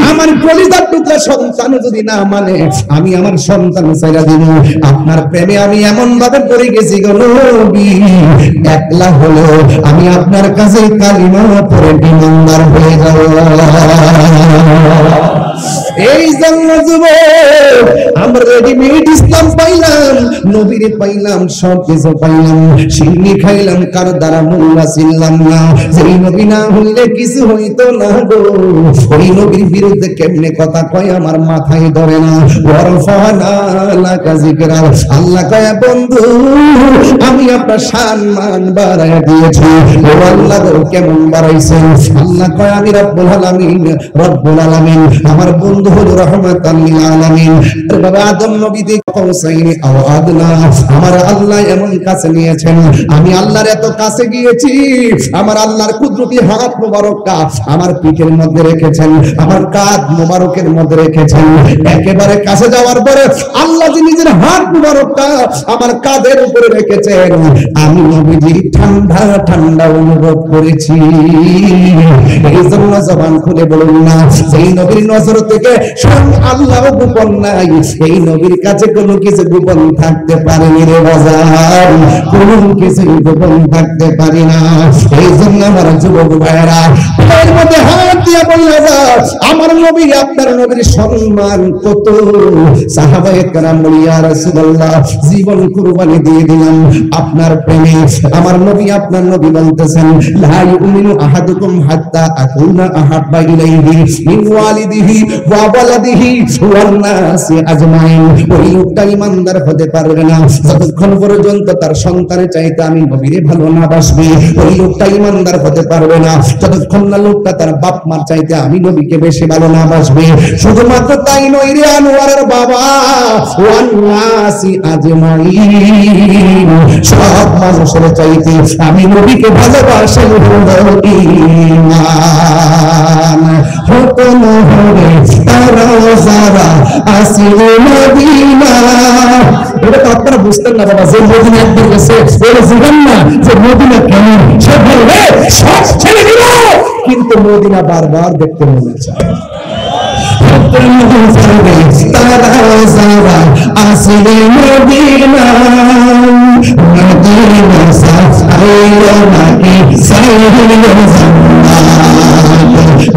আমার কলিজার টুকরা সন্তান যদি না মানে আমি আমার সন্তান ছেড়ে দিন। আপনার প্রেমে আমি এমন ভাবে পড়ে গেছি গো নবী, একলা হলো আমি আপনার কাছে কালিমা পড়ে ঈমানদার হয়ে যাব। এই জন্য যুবক আমরা রেডিমেড ইসলাম পাইলাম, নবীর পাইলাম, সব কিছু পাইলাম, সিন্নি খাইলাম কার দ্বারা মোল্লা ছিলাম না। যেই নবী না হইলে কিছু হইতো না গো, ওই নবীর বিরুদ্ধে কেমনে কথা কয় আমার মাথায় ধরে না। আল্লাহ কয় বন্ধু আমি আপনার সম্মান বাড়ায় দিয়েছি। ও আল্লাহ কেমন বাড়াইছেন? আল্লাহ কয় আমি রব্বুল আলামিন, রব্বুল আলামিন আমার বন্ধু হলো রহমাতাল লিল আলামিন। বাবা আদম নবী তে পৌঁছাইনি আওয়াজ না, আমার আল্লাহ এমন কাছে নিয়েছেন, আমি আল্লাহর এত কাছে গিয়েছি, আমার আল্লাহর কুদরতি হাত মোবারকটা আমার পিঠের মধ্যে রেখেছেন, আমার কাঁধ মোবারকের মধ্যে রেখেছেন। একেবারে কাছে যাওয়ার পরে আল্লাহ যে নিজের হাত মোবারকটা আমার কাঁধের উপরে রেখেছেন, আমি নবীজি ঠান্ডা ঠান্ডা অনুভব করেছি। এই জন্য জবান খুলে বলুন না, সেই নবীর নজর থেকে স্বয়ং আল্লাহ গোপন নাই, এই নবীর কাছে কোনো কিছু গোপন থাকতে পারেনি রে বাজার, কোনো কিছু গোপন থাকতে পারি না। এই জন্য আমার যুবক ভাইয়েরা এর মধ্যে হাত দিয়ে বললে যা আমার নবী আপনার নবীর সম্মান কত। সাহাবায়ে কেরাম বলি ইয়া রাসূলুল্লাহ জীবন কুরবানি দিয়ে দিলাম আপনার প্রেমে। আমার নবী আপনার নবী বলতেছেন লা ইউমিনু আহাদুকুম হাত্তা আকুনা আহাব্বা ইলাইহি মিন ওয়ালিদিহি ওয়া ওয়ালাদিহি ওয়ান নাসি আজমাইন। ওই লোকটা ঈমানদার হতে পারবে না যতক্ষণ পর্যন্ত তার সন্তানের চাইতে আমি নবীরে ভালো না বাসবে। ওই লোকটা ঈমানদার হতে পারবে না যতক্ষণ না লোকটা তার বাপ মার চাইতে আমি নবীকে বেশি ভালো না বাসবে। শুধুমাত্র তাই নয় রে আনোয়ারের বাবা, ওয়ান নাসি আজমাইন সব মানুষের চাইতে আমি নবীকে ভালোবাসি হলো ঈমান। হতো নহরে তারা যারা আসিল মদিনা। এটা তো আপনারা বুঝতেন না বাবা, যে মদিনা একবার গেছে বলে জীবন না যে মদিনা কেমন, সে বলবে সব ছেড়ে দিল, কিন্তু মদিনা বারবার দেখতে মনে চায়। তারা যারা আসিল মদিনা, মদিনা সাইলো নাকি সাইলো জান্নাত,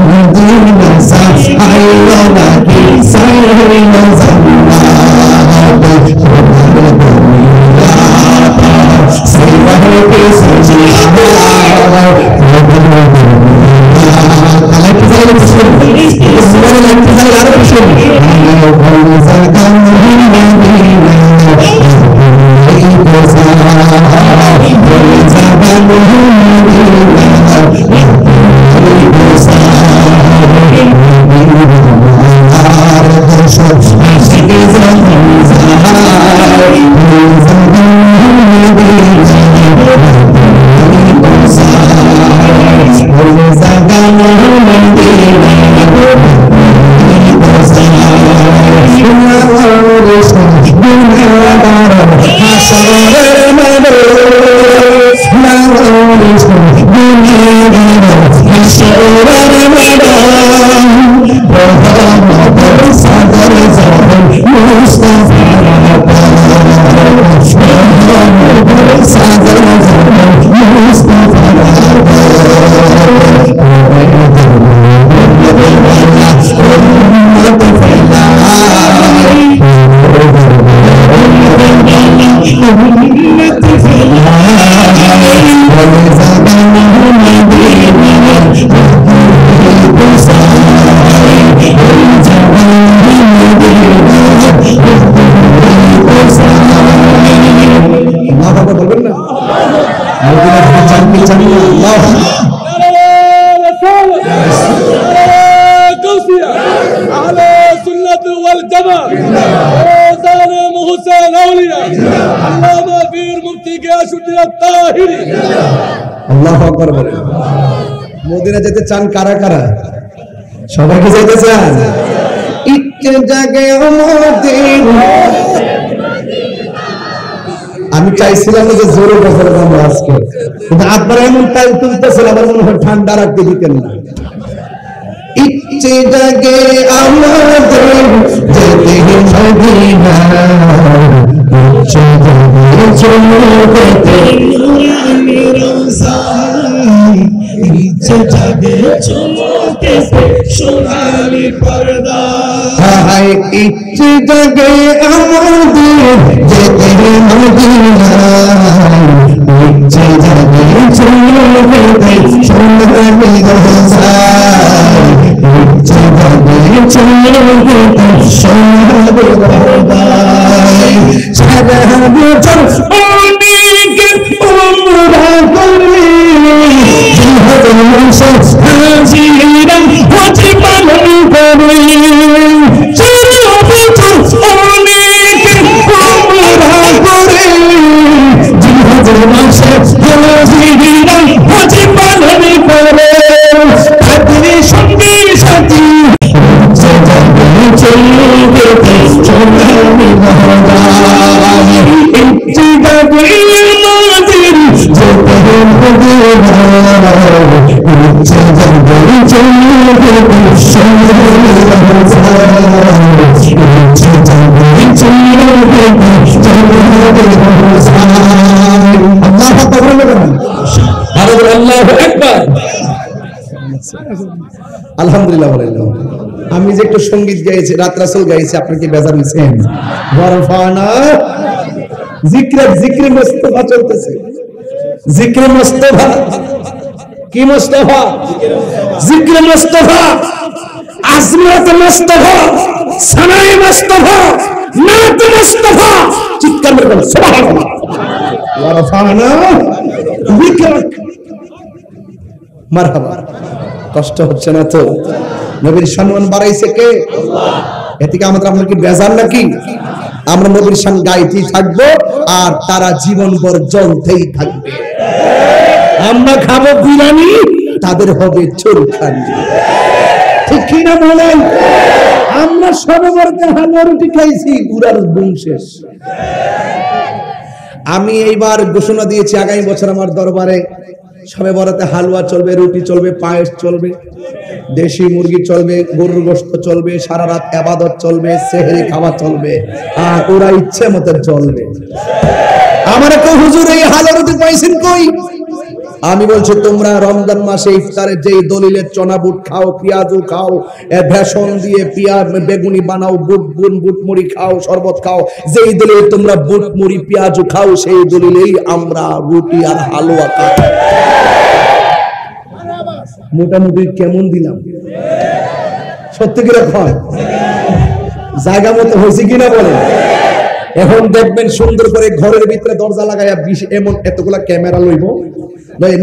মদিনা সাইলো নাকি সাইলো জান্নাত। সাইলো কে সাজিয়া মদিনা যেতে চান কারা কারা? সবাইকে যেতে চান? ইচ্ছে জাগে আমি চাইছিলাম যে জোরে বছর আজকে, কিন্তু আপনারা এমন টাইম তুলতেছেন আমার মনে হয় ঠান্ডা রাখতে দিতেন না। ইচ্ছে জাগে আমাদের যেতে মদিনা, ইচ্ছে জাগে চলতে ইচ্ছে জাগে চলতে সোনালি পর্দা, হায় ইচ্ছে জাগে আমাদের যেতে মদিনা, ইচ্ছে জাগে চলতে সোনালি পর্দা, ইচ্ছে জাগে চলতে সোনালি পর্দা, সারা বছর অনেক উমরা করে হাজিরা হজে পালন করে, সারা বছর অনেক উমরা করে, জিহাদের মাসে হাজিরা হজে পালন করে, তাদের সঙ্গে সাথী আলহামদুলিল্লাহ বলেন। আমি যে একটু সঙ্গীত গাইছি, রাত রাসূল গাইছি, আপনি কি বেজার হইছেন? ওয়ারফানা জিক্রে মুস্তাফা চলতেছে, জিক্রে মুস্তাফা। কি মুস্তাফা? জিক্রে মুস্তাফা, আজমত মুস্তাফা, সানায়ে মুস্তাফা, নাত মুস্তাফা। চিৎকার করে বলেন সুবহানাল্লাহ। ওয়ারফানা জিক্রাক। মারহাবা। কষ্ট হচ্ছে না তো? নবীর সম্মান বাড়াইছে কে? আল্লাহ। এতে কি আমাদের আপনার কি বেজার নাকি? আমরা নবীর শান গাইতেই থাকবো আর তারা জীবনভর জ্বলতেই থাকবে। আমরা খাবো বিরিয়ানি, তাদের হবে চোরখানি। ঠিক কি না বলেন? আমরা সবে বরতে হালুয়া রুটি খাইছি, গুড়ার গুণ শেষ। আমি এইবার ঘোষণা দিয়েছি আগামী বছর আমার দরবারে সবে বরাতে হালুয়া চলবে, রুটি চলবে, পায়েস চলবে, দেশি মুরগি চলবে, গরুর গোশত চলবে, সারা রাত ইবাদত চলবে, সেহরি খাওয়া চলবে, আর ওরা ইচ্ছে মতো চলবে। আমার কো হুজুর এই হালুয়া রুটি পাইছেন কই? আমি বলছি তোমরা রমজান মাসে ইফতারে যেই দলিলের চনা বুট খাও, পেঁয়াজু খাও, বেসন দিয়ে পেঁয়াজ বেগুনি বানাও, বুট মুড়ি খাও, শরবত খাও, যেই দলিলে তোমরা বুট মুড়ি পেঁয়াজু খাও, সেই দলিলেই আমরা রুটি আর হালুয়া খাই। মোটামুটি কেমন দিলাম? সত্যি কি রকম জায়গা মতো হয়েছে কিনা বলেন? এখন দেখবেন সুন্দর করে ঘরের ভিতরে দরজা লাগাইয়া এমন এতগুলা ক্যামেরা লইব,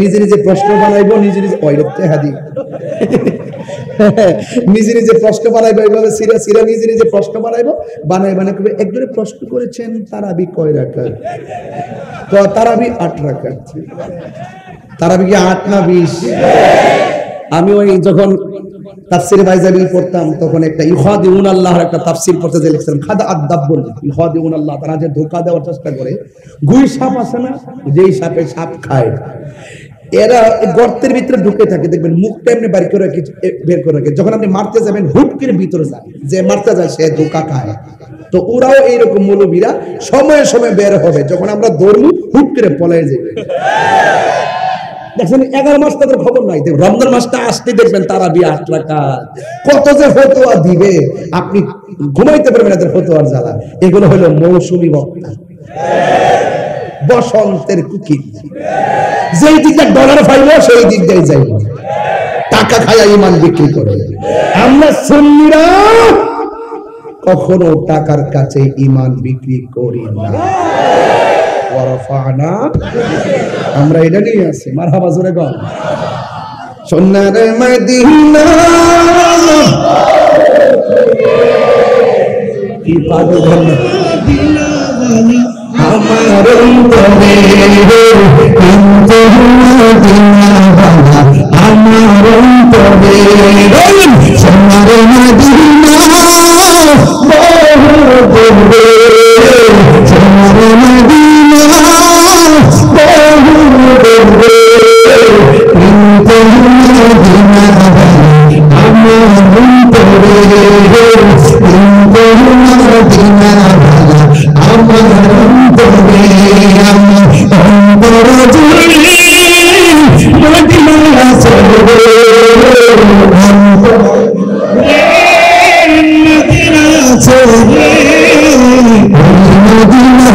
নিজে নিজে প্রশ্ন বানাইবো, নিজে নিজে নিজে নিজে প্রশ্ন বানাইবো, এইভাবে সিরা সিরা নিজে নিজে প্রশ্ন বানাইবো, বানাই একজনে প্রশ্ন করেছেন তারাবি কয় রাকাত? তারাবি 8 রাকাত। তারাবি কি 8 না 20? আমি ওই যখন তাফসিরে বাইজাবিল পড়তাম তখন একটা ইউখাদিউন আল্লাহর একটা তাফসীর পড়তে যে লিখছিলাম খাদা আদ-দাব্বুল ইউখাদিউন আল্লাহ, তারা যে ধোঁকা দেওয়ার চেষ্টা করে। গুই সাপ আছে না, যেই সাপে সাপ খায়, এরা গর্তের ভিতরে ঢুকে থাকে, দেখবেন মুখটা এমনি বের করে রাখে, যখন আপনি মারতে যাবেন হুট করে ভিতরে যায়, যে মারতে যায় সে ধোঁকা খায়। তো ওরাও এইরকম মৌলবীরা সময়ে সময়ে বের হবে, যখন আমরা দৌড়বো হুট করে পলায় যাবে। দেখছেন 11 মাস তাদের খবর নাই, রমজান মাসটা আসতে দেখবেন তারাবি 8 রাকাত, কত যে ফতোয়া দিবে আপনি ঘুমাইতে পারবেন এদের ফতোয়ার জ্বালা। এগুলো হলো মৌসুমী বক্তা, বসন্তের কুকি, যেই দিকটা ডলার পাইলো সেই দিক দিয়ে যাইব, টাকা খায়া ইমান বিক্রি করে। আমরা সুন্নিরা কখনো টাকার কাছে ইমান বিক্রি করি না। আমরা এটা নিয়ে আছি, মারহাবা জোরে গো। সোনার মদিনা কি পাগল মদিনা আমার অন্তরে, কিন্তু মদিনা আমার অন্তরে। সোনার মদিনা বহু দূরে, সোনার মদিনা বহু দূরে, কিন্তু মদিনা আমার অন্তরে, কিন্তু মদিনা আমার অন্তরে, আমার অন্তর জুড়ে মদিনা চলবে, মদিনা চলবে, মদিনা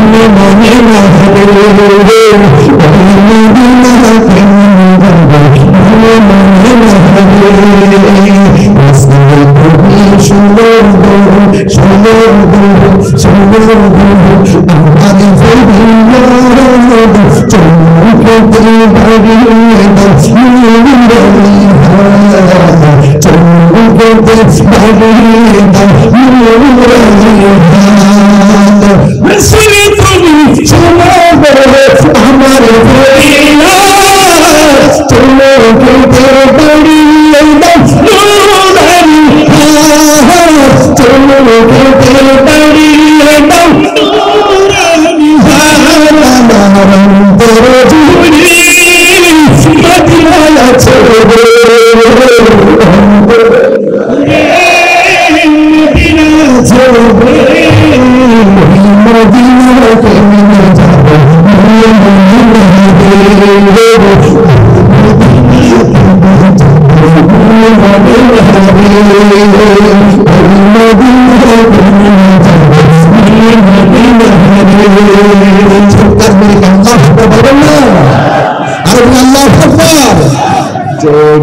মনে মনে হবে, মদিনা মনে মনে হবে। সুন্দর সুন্দর সুন্দর আমাদের চমকে বাড়িয়ে চমকে বাড়িয়ে আমার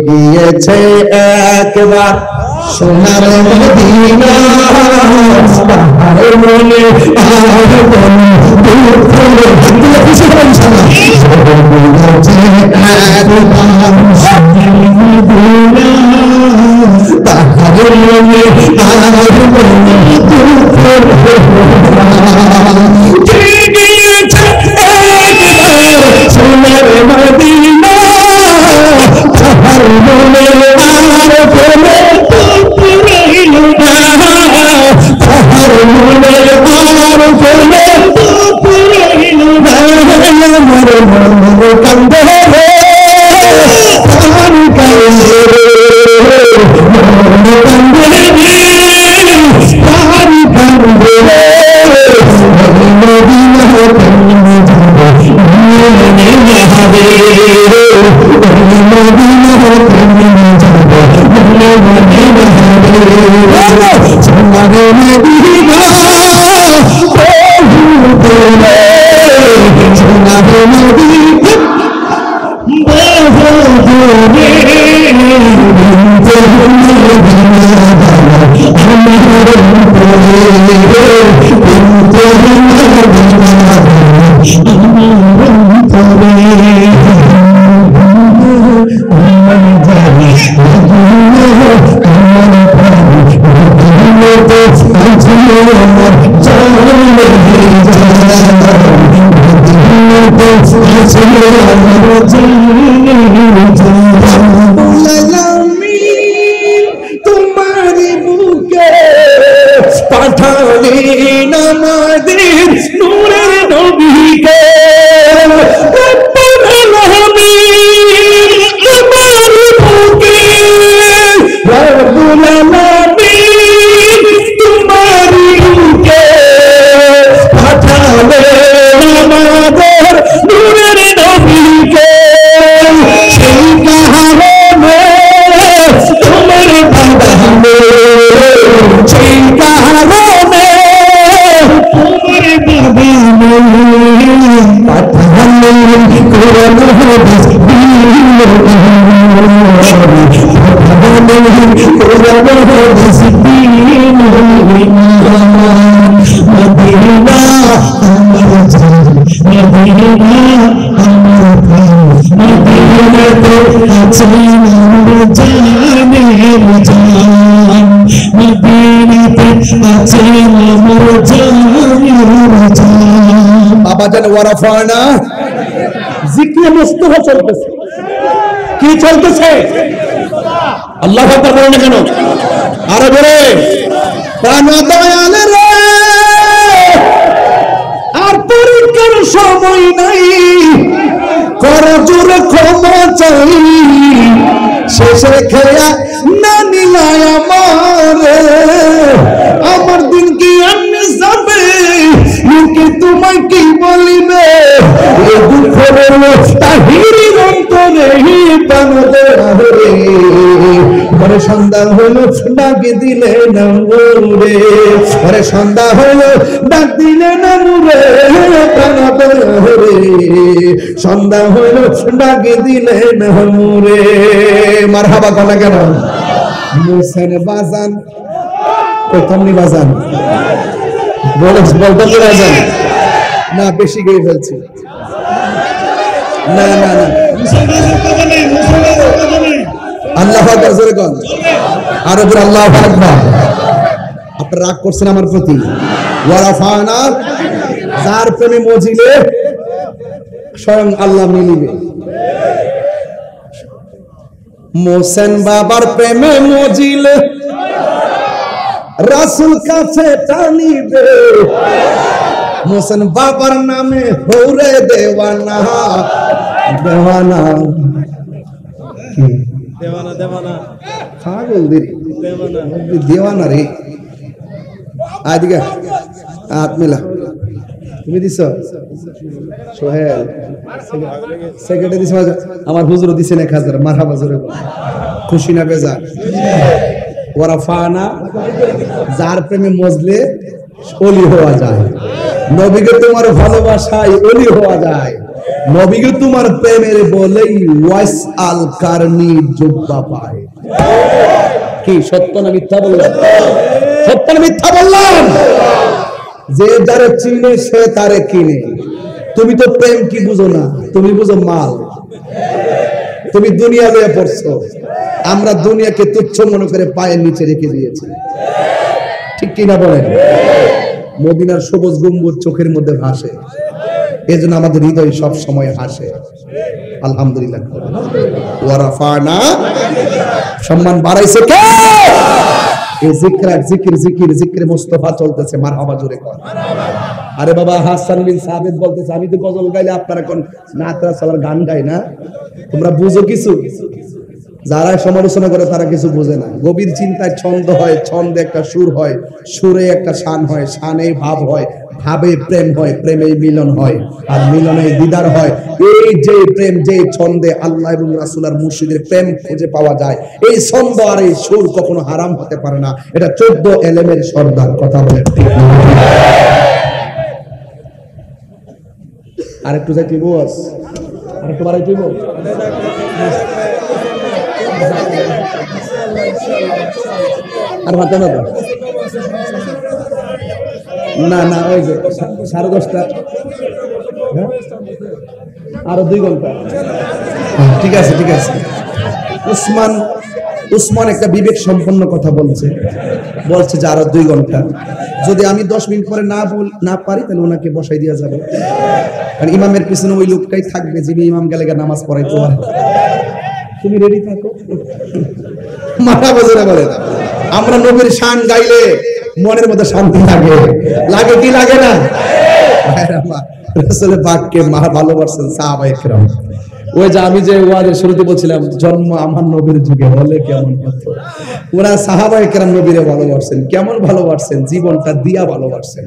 গিয়েছে একবার সোনার মদিনা, মনে তাহার মনে সোনার মদিনা, তাহার মনে আর কোনো দুঃখ রইল না, তাহার মনে আর কোনো দুঃখ রইল না। আমার মন কান্দে রে, তাহার কান্দে রে, মন কান্দে রে, তাহার কান্দে রে, মদিনা কেমনে যাবে মনে হবে, মদিনা কেমনে যাবে মনে হবে। সোনার মদিনা বহু দূরে, সোনার মদিনা বহু দূরে, তোমারি বুকে পাঠালেন আমাদের নূরের নবীকে রব্বুল আলামিন তোমারি বুকে রব্বুল আলামিন তোমারি বুকে পাঠালেন আমাদের নূরের নবীকে সেই কারণে তোমার বাগানে সেই কারণে তোমার বাগানে পাঠালেন কোরআন হাদিস বাবাজান ওয়ারাফানা জিক্রে মুস্তাফা চলতেছে। কি চলতেছে? আল্লাহ আকবার বলেন না কেন? আরো বলে প্রাণ দয়াল রে, আর পরীক্ষার সময় নাই, কর জোরে ক্ষমা চাই, শেষে খেয়া না নিলায় আমার দিন কি আমি যাবে, লোকে তোমায় কি বলিবে, এ দুঃখের তাহিরি অন্তরে প্রাণ দয়াল রে, পরে সন্ধ্যা হলো ডাকে দিলে না রে, পরে সন্ধ্যা হলো ডাক দিলে না রে, প্রাণ দয়াল রে, সন্ধ্যা হলো ডাকে দিলে না রে। মারহাবা কলা কেন? মুহসিন বাজান প্রথমনি বাজান বলতে বাজান না, বেশি গিয়ে ফেলছি। না না না, আল্লাহু আকবার জোরে কোন, আর উপর আল্লাহু আকবার। আপনারা রাগ করছেন আমার প্রতি? ওয়ারাফানা, যার প্রেমে মজিলে স্বয়ং আল্লাহ মিলিবে। মোহসেন বাবার প্রেমে মজিলে রাসূল কাছে টানিবে, মোহসেন বাবার নামে হৌরে দেওয়ানা দেওয়ানা। দেওয়ানা দেওয়ানা পাগল দেওয়ানা দেওয়ানা রে। আদিকে হাত মিলা, তুমি দিছ সোহেল সেকেন্ডে দিছ, আমার হুজুর দিছেন 1000। মারহাবা জোরে, খুশি না বেজার? ওয়ারাফানা, যার প্রেমে মজলে ওলি হওয়া যায়। নবীকে তোমার ভালোবাসায় ওলি হওয়া যায়। নবীকে তোমার প্রেমের বলেই ওয়াইস আল কারনি জুব্বা পায়। কি সত্য না মিথ্যা বললাম? সত্য না মিথ্যা বললাম? যে যারে চিনে সে তারে কিনে। তুমি তো প্রেম কি বুঝো না, তুমি বুঝো মাল। তুমি দুনিয়া লয়ে পড়ছো, আমরা দুনিয়াকে তুচ্ছ মনে করে পায়ের নিচে রেখে দিয়েছি। ঠিক কিনা বলেন? মদিনার সবুজ গম্বুজ চোখের মধ্যে ভাসে, এজন্য আমাদের হৃদয় সব সময় হাসে। আলহামদুলিল্লাহ। ওয়ারাফানা, সম্মান বাড়াইছে কে? এই জিকির মুস্তাফা চলতেছে। মারহাবা জোরে কর। আরে বাবা, হাসান বিন সাবিত বলতেছে, আমি তো গজল গাইলে আপনারা কোন নাতরা সালার গান গাই না, তোমরা বুঝো কিছু? যারা সমালোচনা করে তারা কিছু বোঝে না। গভীর চিন্তায় ছন্দ হয়, ছন্দে একটা সুর হয়, সুরে একটা শান হয়, শানে ভাব হয়, ভাবে প্রেম হয়, প্রেমে মিলন হয়, আর মিলনে দিদার হয়। এই যে প্রেম, যে ছন্দে আল্লাহ এবং রাসূল আর মুর্শিদের প্রেম খুঁজে পাওয়া যায়, এই ছন্দ আর এই সুর কখনো হারাম হতে পারে না। এটা 14 এলেমের সর্দার। কথা বলে ঠিক না? আরেকটু যাই তুই বস, আরেকটু বাড়াই তুই বস। আর ভাত না তো? না না, ওই যে 10:30। আরো 2 ঘন্টা। ঠিক আছে ঠিক আছে। উসমান উসমান একটা বিবেক সম্পন্ন কথা বলছে, বলছে যে আরো 2 ঘন্টা, যদি আমি 10 মিনিট পরে না পারি তাহলে ওনাকে বসাই দেওয়া যাবে, কারণ ইমামের পিছনে ওই লোকটাই থাকবে যিনি ইমাম গেলে নামাজ পড়াইতে পারে। তুমি রেডি থাকো। মাথা বজরে বলে আমরা নবীর শান গাইলে মনের মধ্যে শান্তি লাগে, লাগে কি লাগে না? রাসূল পাককে ভালোবাসেন সাহাবায়ে কেরাম। ওই যে আমি যে ওয়াজের শুরুতে বলছিলাম জন্ম আমার নবীর যুগে হলে কেমন হতো, ওরা সাহাবায়ে কেরাম নবীরে ভালোবাসেন। কেমন ভালোবাসেন? জীবনটা দিয়া ভালোবাসেন।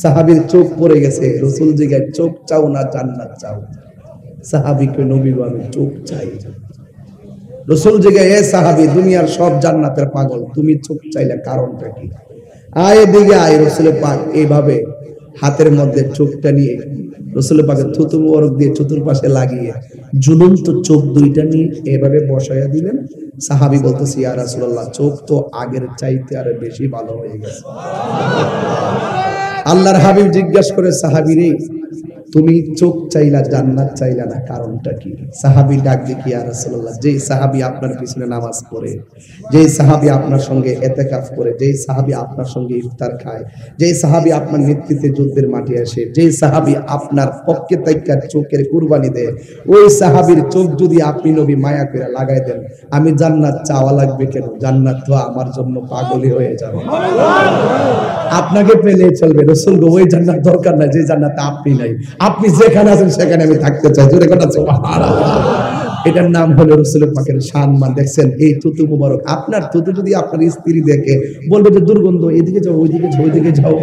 সাহাবীর চোখ পড়ে গেছে, রাসূল জিজ্ঞাসা চোখ চাও না জান্নাত চাও? সাহাবীকে নবী বলে চোখ চাই। রাসূল জিজ্ঞাসা এ সাহাবী দুনিয়ার সব জান্নাতের পাগল, তুমি চোখ চাইলে কারণটা কি? আয় দিকে আয়। রাসূল পাক এইভাবে হাতের মধ্যে চোখটা নিয়ে রাসূল পাকের থুতু মোবারক দিয়ে চতুর্পাশে লাগিয়ে ঝুলন্ত চোখ দুইটা নিয়ে এভাবে বসায়া দিলেন। সাহাবী বলতেছে ইয়া রাসূলুল্লাহ চোখ তো আগের চাইতে আরো বেশি ভালো হয়ে গেছে। আল্লাহর হাবিব জিজ্ঞাসা করে সাহাবীরে তুমি চোখ চাইলা জান্নাত চাইলা না, কারণটা কি? সাহাবী ডাক দিয়ে ইয়া রাসূলুল্লাহ যেই সাহাবী আপনার পিছনে নামাজ পড়ে, যেই সাহাবী আপনার সঙ্গে ইতিকাফ করে, যেই সাহাবী আপনার সঙ্গে ইফতার খায়, যেই সাহাবী আপনার নেতৃত্বে যুদ্ধের মাঠে আসে, যেই সাহাবী আপনার পক্ষে তাইকা চোখের কুরবানি দেয়, ওই সাহাবীর চোখ যদি আপনি নবী মায়া করে লাগাই দেন, আমি জান্নাত চাওয়া লাগবে কেন? জান্নাত তো আমার জন্য পাগলই হয়ে যাবে। আপনাকে পেলে চলবে, রাসূল গো ওই জান্নাত দরকার নাই যে জান্নাতে আপনি নাই। আপনি যেখানে আছেন সেখানে আমি থাকতে চাই। জোরে কথা সুবহানাল্লাহ। এটার নাম হলো রাসূল পাকের সম্মান। দেখছেন এই থুতু মুবারক, আপনার থুতু যদি আপনার স্ত্রী দেখে বলবে যে দুর্গন্ধ, এদিকে যাও ওইদিকে যাও ওইদিকে যাও,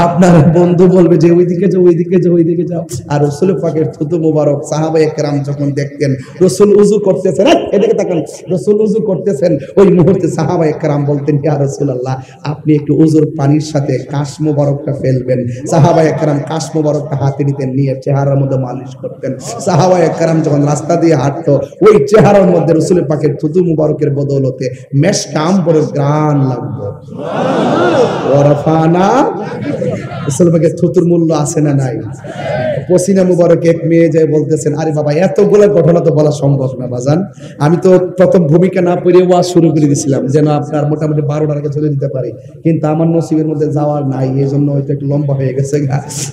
আপনার বন্ধু বলবে যে ওইদিকে যাও ওইদিকে যাও ওইদিকে যাও। আর রাসূল পাকের থুতু মুবারক সাহাবায়ে কেরাম যখন দেখতেন রাসূল ওযু করতেছেন, এদিকে তাকান, রাসূল ওযু করতেছেন, ওই মুহূর্তে সাহাবায়ে কেরাম বলতেন ইয়া রাসূলুল্লাহ আপনি একটু ওযুর পানির সাথে কাশ মুবারকটা ফেলবেন। সাহাবায়ে কেরাম কাশ মুবারকটা হাতে নিতেন, নিয়ে চেহারার মধ্যে মালিশ করতেন। সাহাবায়ে কেরাম যখন রাস্তা দিয়ে হাঁটতো ওই চেহারার মধ্যে রাসূল পাকের থুতু মুবারকের বদৌলতে মেশক আম্বরের ঘ্রাণ লাগতো। ওয়ারাফানা রাসূল পাকের থুতুর মূল্য আছে না নাই? পসিনা মুবারক এক মেয়ে যায় বলতেছেন আরে বাবা এতগুলো ঘটনা তো বলা সম্ভব না বাজান, আমি তো প্রথম ভূমিকা না পড়ে ওয়াজ শুরু করে দিয়েছিলাম যেন আপনার মোটামুটি 12টার আগে চলে দিতে পারি, কিন্তু আমার নসিবের মধ্যে যাওয়ার নাই, এই জন্য হয়তো একটু লম্বা হয়ে গেছে।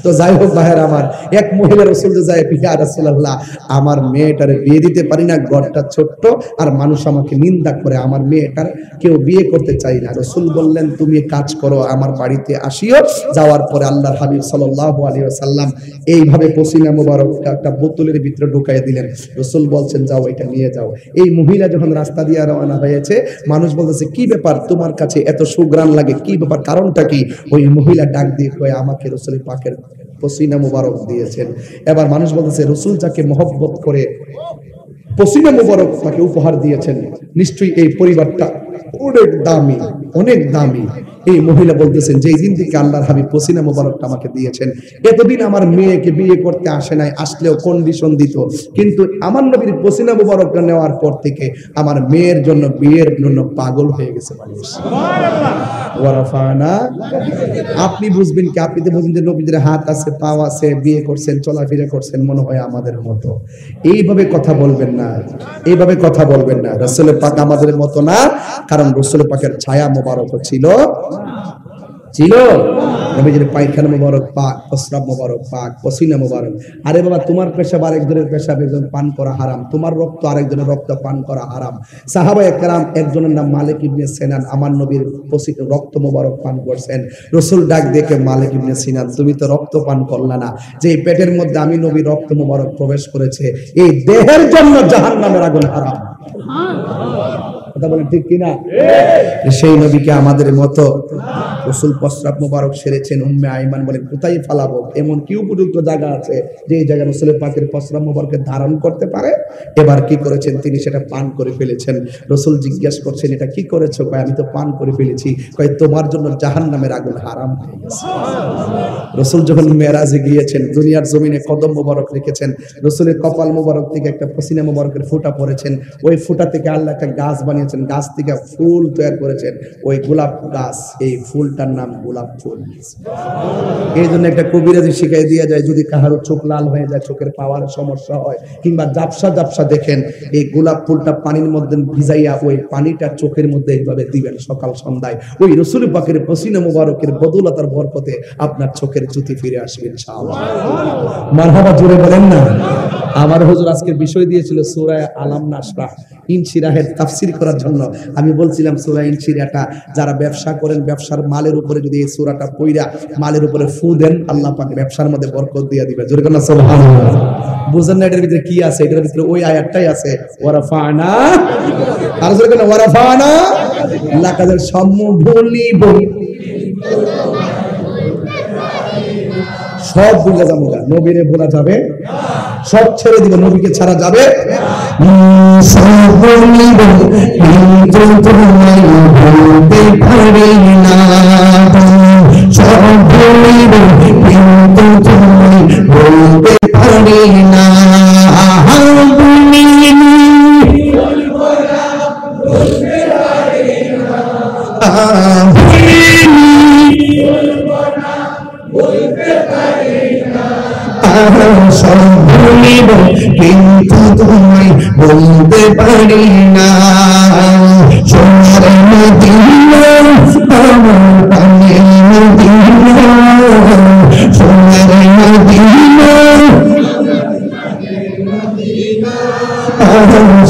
তো যাই হোক ভাইয়ের আমার, এক মহিলা রাসূল যে যায় ইয়া রাসূলুল্লাহ আমার মেয়েটারে বিয়ে দিতে পারি না, ঘরটা ছোট্ট আর মানুষ আমাকে নিন্দা করে, আমার মেয়েটার কেউ বিয়ে করতে চাই না। রাসূল বললেন তুমি কাজ করো আমার বাড়িতে আসিও। যাওয়ার পরে আল্লাহর হাবিব সাল্লাল্লাহু আলাইহি ওয়াসাল্লাম এইভাবে পসিনা মুবারকটা একটা বোতলের ভিতরে ঢুকাই দিলেন। রাসূল বলছেন যাও এটা নিয়ে যাও। এই মহিলা যখন রাস্তা দিয়ে রওনা হয়েছে মানুষ বলতেছে কি ব্যাপার তোমার কাছে এত সুঘ্রাণ লাগে, কি ব্যাপার কারণটা কি? ওই মহিলা ডাক দিয়ে কয় আমাকে রাসূল পাকের পসিনা মুবারক দিয়েছেন। এবার মানুষ বলতেছে রাসূল যাকে মহব্বত করে পসিনা মুবারক তাকে উপহার দিয়েছেন, নিশ্চয়ই এই পরিবারটা অনেক দামি অনেক দামি। এই মহিলা বলতেছেন যে দিন থেকে আল্লাহর হাবিব পসিনা মুবারকটা আমাকে দিয়েছেন, এতদিন আমার মেয়েকে বিয়ে করতে আসে নাই, আসলেও কন্ডিশন দিত, কিন্তু আমার নবীর পসিনা মুবারকটা নেওয়ার পর থেকে আমার মেয়ের জন্য বিয়ের জন্য পাগল হয়ে গেছে মানুষ। ওয়ারাফানা আপনি বুঝবেন কি? আপনি তো বুঝবেন যে নবীদের হাত আছে পা আছে, বিয়ে করছেন চলাফেরা করছেন মনে হয় আমাদের মতো। এইভাবে কথা বলবেন না, এইভাবে কথা বলবেন না। রাসূল পাক আমাদের মতো না, কারণ রাসূল পাকের ছায়া মোবারক ছিল নবীজির পায়খানা মোবারক পাক, প্রস্রাব মোবারক পাক, পসিনা মোবারক। আরে বাবা তোমার পেশাব আরেকজনের পেশাব একজন পান করা হারাম, তোমার রক্ত আরেকজনের রক্ত পান করা হারাম। সাহাবায়ে কেরাম একজনের নাম মালিক ইবনে সিনান আমার নবীর রক্ত মোবারক পান করছেন। রাসূল ডাক দেখে মালিক ইবনে সিনান তুমি তো রক্ত পান করলা না, যে পেটের মধ্যে আমি নবী রক্ত মোবারক প্রবেশ করেছে এই দেহের জন্য জাহান্নামের আগুন হারাম। কথা বলেন ঠিক কিনা? সেই নবীকে আমাদের মতো রাসূল প্রস্রাব মোবারক সেরেছেন। উম্মে আইমান বলেন কোথায় ফালাবো, এমন কি উপযুক্ত জায়গা আছে যে এই জায়গায় রাসূল পাকের প্রস্রাব মোবারককে ধারণ করতে পারে? এবার কি করেছেন তিনি? সেটা পান করে ফেলেছেন। রাসূল জিজ্ঞাসা করছেন এটা কি করেছো? কয় আমি তো পান করে ফেলেছি। কয় তোমার জন্য জাহান্নামের আগুন হারাম হয়ে গেছে। রাসূল যখন মেরাজে গিয়েছেন দুনিয়ার জমিনে কদম মোবারক রেখেছেন, রাসূলের কপাল মোবারক থেকে একটা পসিনা মোবারকের ফোঁটা পড়েছেন, ওই ফোঁটা থেকে আল্লাহ একটা গাছ বানিয়ে বানিয়েছেন, গাছ থেকে ফুল তৈরি করেছেন, ওই গোলাপ গাছ, এই ফুলটার নাম গোলাপ ফুল। এই জন্য একটা কবিরাজি শিখাই দিয়ে যায়, যদি কাহারো চোখ লাল হয়ে যায়, চোখের পাওয়ার সমস্যা হয়, কিংবা জাপসা জাপসা দেখেন, এই গোলাপ ফুলটা পানির মধ্যে ভিজাইয়া ওই পানিটা চোখের মধ্যে এইভাবে দিবেন সকাল সন্ধ্যায়, ওই রাসূল পাকের পসিনা মুবারকের বদৌলতার বরকতে আপনার চোখের জ্যোতি ফিরে আসবে ইনশাআল্লাহ। মারহাবা জোরে বলেন না। আমার হুজুর আজকে বিষয় দিয়েছিল সূরা আলাম নাশরাহ, ইনশিরাহের তাফসীর করার জন্য। আমি বলছিলাম সূরা ইনশিরাহটা যারা ব্যবসা করেন, ব্যবসার মালের উপরে যদি এই সূরাটা পড়া মালের উপরে ফু দেন, আল্লাহ পাক ব্যবসার মধ্যে বরকত দিয়ে দিবে। জোরে বলেন সুবহানাল্লাহ। বুঝেন না এটার ভিতরে কি আছে? এটার ভিতরে ওই আয়াতটাই আছে, ওয়ারাফানা, আর জোরে বলেন ওয়ারাফানা লাকাদের সম্মুলিব, সব ভুলে যাবো, নবীরে ভোলা যাবে, সব ছেড়ে দিবে, নবীকে ছাড়া যাবে সব ভুলিব, কিন্তু তোমায় ভুলতে পারি না, সব ভুলিব, কিন্তু তোমায় ভুলতে পারি না, সব ভুলিব, কিন্তু তোমায় বলতে পারি না, সোনার মদিনা আমার প্রাণের মদিনা, সোনার মদিনা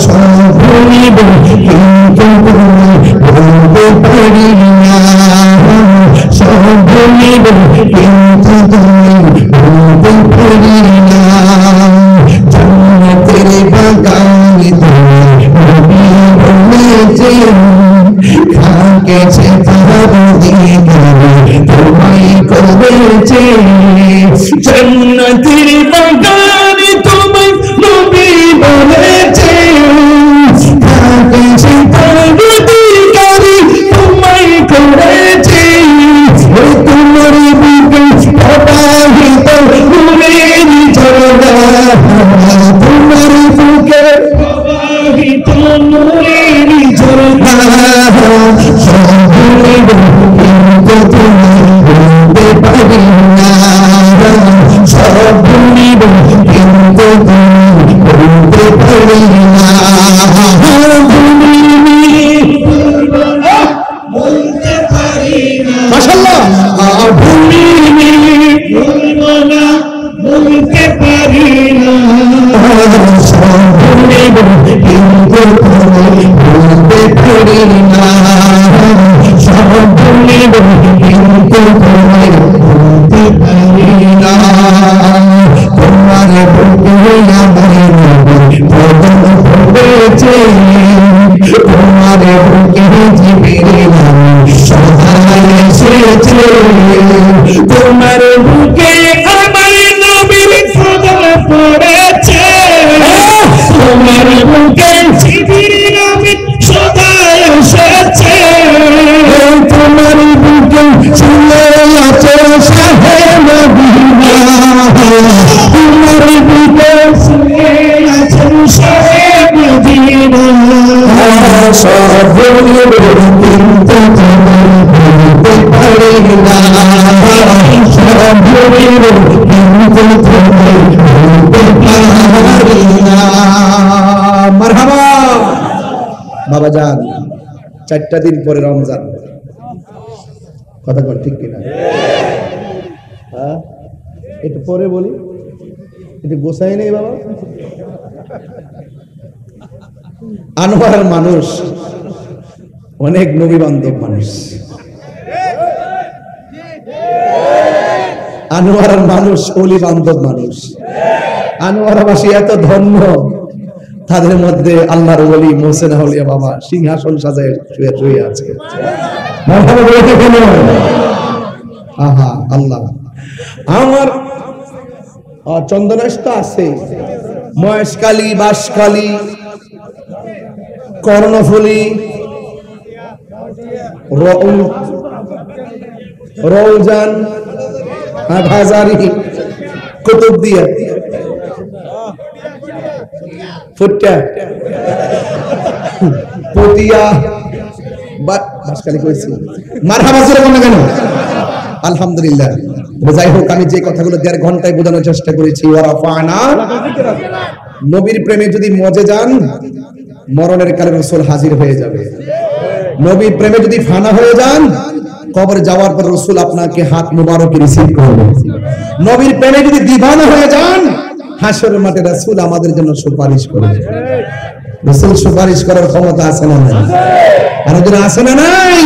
সব ভুলিব, কিন্তু তোমায় বলতে পারি না, সব ভুলিব, কিন্তু তোমায় বলতে পারি না, জান্নাতের বাগানে নবী বলেছে, খাকেছে তার দিদারে তোমায় করেছে, জান্নাতের বাগানে তোমায় নবী বলেছে, খাকেছে তার দিদারে তোমায় করেছে, তোমার বুকে প্রবাহিত নূরের ঝর্ণা, তোমার বুকে প্রবাহিত নূরের ঝর্ণা, সব ভুলিব, কিন্তু তোমায় ভুলতে পারি না, সব ভুলিব, কিন্তু তোমায় ভুলতে পারি না, বলতে পারি না, মাশাআল্লাহ, ভুলিনি, ভুলবো না, বলতে পারি না, সব ভুলিব, কিন্তু তোমায় ভুলতে পারি না, সব ভুলিব, কিন্তু তোমায় ভুলতে পারি না, তোমার বুকে আমার নবী প্রথম পড়েছে, তোমার বুকে জিবরিল সহায় এসেছে, তোমার বুকে আমার নবী প্রথম পড়েছে, তোমার বুকে জিবরিল সহায় এসেছে, তোমার বুকে শুনে আছে শাহে মদিনা, তোমার বুকে শুনে আছে শাহে মদিনা, সব ভুলিব, কিন্তু তোমায় ভুলতে পারি না, সব ভুলিব, কিন্তু তোমায় ভুলতে পারি না। মারহাবা বাবা যান, 4টা দিন পরে রমজান, কথা বল ঠিক কিনা? হ্যাঁ, একটু পরে বলি, একটু গোসাই নেই বাবা। আনোয়ার মানুষ অনেক নবী বান্ধব মানুষ, আনোয়ার মানুষ অলি বান্ধব মানুষ, আনোয়ারবাসী এত ধন্য, তাদের মধ্যে আল্লাহর ওলি মোহসেন আউলিয়া বাবা সিংহাসন সাজায় শুয়ে শুয়ে আছে। আহা আল্লাহ, আমার চন্দনেশ তো আছে, মহেশকালী, বাঁশকালী, কর্ণফুলী, রৌজান, হাটহাজারী, কুতুবদিয়া, ফুটটা পতিয়া বাসকালি কইছি মারহাবা জোরে বলেন কেন আলহামদুলিল্লাহ। যাই হোক, আমি যে কথাগুলো 1.5 ঘন্টায় বোঝানোর চেষ্টা করেছি, ওয়ারাফানা নবীর প্রেমে যদি মজে যান, মরণের কালে রাসূল হাজির হয়ে যাবে। নবীর প্রেমে যদি ফানা হয়ে যান, কবর যাওয়ার পর রাসূল আপনাকে হাত মুবারক রিসিভ করবে। নবীর প্রেমে যদি দিওয়ানা হয়ে যান, হাসরের মাঠে রাসূল আমাদের জন্য সুপারিশ করবে। রাসূল সুপারিশ করার ক্ষমতা আছে না নাই? আমাদের আছে না নাই?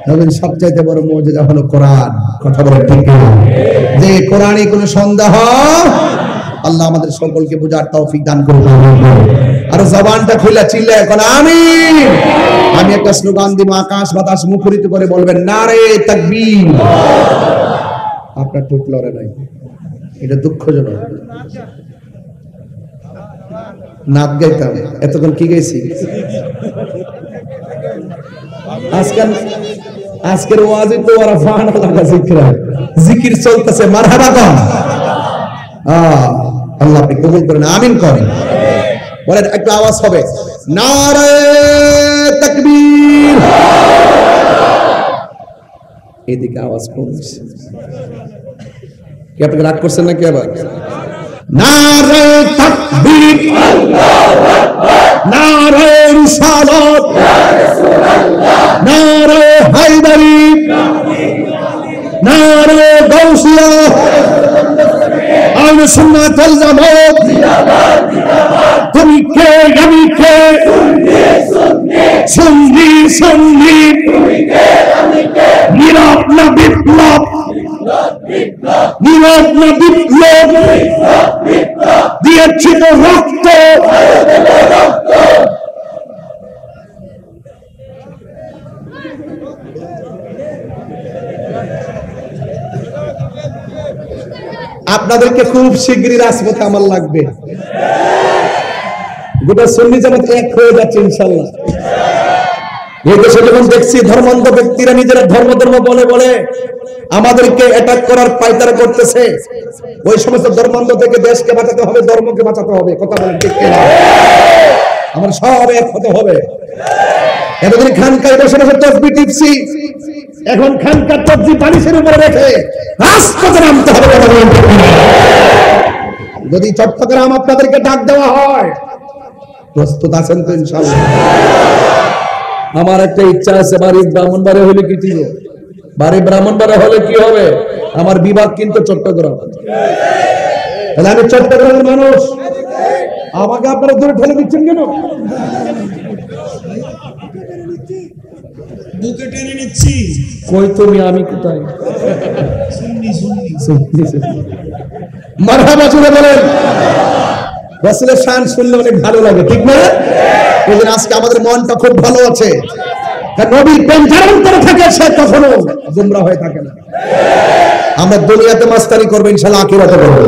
নবীর সবচেয়ে বড় মুজিজা হলো কোরআন। কথা বলে ঠিক না? যে কোরআনে কোনো সন্দেহ, আল্লাহ আমাদের সকলকে বুঝার তৌফিক দান করুন। আর জবানটা খুলে চিল্লে এখন আমিন। আমি একটা স্লোগান দিব, আকাশ বাতাস মুখরিত করে বলবেন নারে তাকবীর। আপনার ঠোঁট লড়ে নাই, এটা দুঃখজনক। নাচ গাইতাম, এতক্ষণ কি গাইছি? আজকের ওয়াজে তো ওয়ারাফানা লাগা জিকির, জিকির চলতেছে। মারহাবা কর, আল্লাহ আপনি কবুল করেন, আমিন করেন। বলেন একটা আওয়াজ হবে, নারে তাকবীর। এদিকে আওয়াজ কমছে কি? আপনি রাগ করছেন নাকি আবার? নারে তাকবীর, আল্লাহু আকবার, নারে রিসালাত, ইয়া রাসূলুল্লাহ, নারে হায়দারি, নারে গাউসিয়া, আহলে সুন্নাত ওয়াল জামাত জিন্দাবাদ জিন্দাবাদ। তুমি কে আমি কে, সুন্নি সুন্নি, তুমি কে আমি কে, নীরব না বিপ্লব, নীরব না বিপ্লব, দিয়েছি তো রক্ত। আপনাদেরকে খুব শীঘ্রই রাজপথে আমার লাগবে। গোটা সুন্নি জামাত এক হয়ে যাচ্ছে ইনশাআল্লাহ। এই দেশে যখন দেখছি ধর্মান্ধ ব্যক্তিরা নিজেরা ধর্ম ধর্ম বলে বলে আমাদেরকে অ্যাটাক করার পায়তারা করতেছে, ওই সমস্ত ধর্মান্ধ থেকে দেশকে বাঁচাতে হবে, ধর্মকে বাঁচাতে হবে। কথা বলেন ঠিক কিনা? আমার সব এক হতে হবে। এতদিন খানকায় বসে বসে তসবিহ টিপছি, এখন খানকার তসবিহ বালিশের উপরে রেখে রাজপথে নামতে হবে। কথা বলেন ঠিক কিনা? যদি চট্টগ্রাম আপনাদেরকে ডাক দেওয়া হয়, প্রস্তুত আছেন তো ইনশাআল্লাহ? আমার একটা ইচ্ছা আছে, বাড়ি ব্রাহ্মণবাড়ি হলে কি ছিল, বাড়ি ব্রাহ্মণবাড়ি হলে কি হবে? আমার বিভাগ কিন্তু চট্টগ্রাম। তাহলে আমি চট্টগ্রামের মানুষ, আমাকে আপনারা দূরে ঠেলে দিচ্ছেন কেন? বুকে টেনে নিচ্ছি। কই তুমি, আমি কোথায়? মারহাবা জুড়ে বলেন। রাসূলের শান শুনলে অনেক ভালো লাগে, ঠিক না? এই জন্য আজকে আমাদের মনটা খুব ভালো আছে। নবীর প্রেম যার অন্তরে থাকে সে কখনো গোমরা হয়ে থাকে না। আমরা দুনিয়াতে মাস্তানি করবো, ইনশাআল্লাহ আখিরাতে করবো।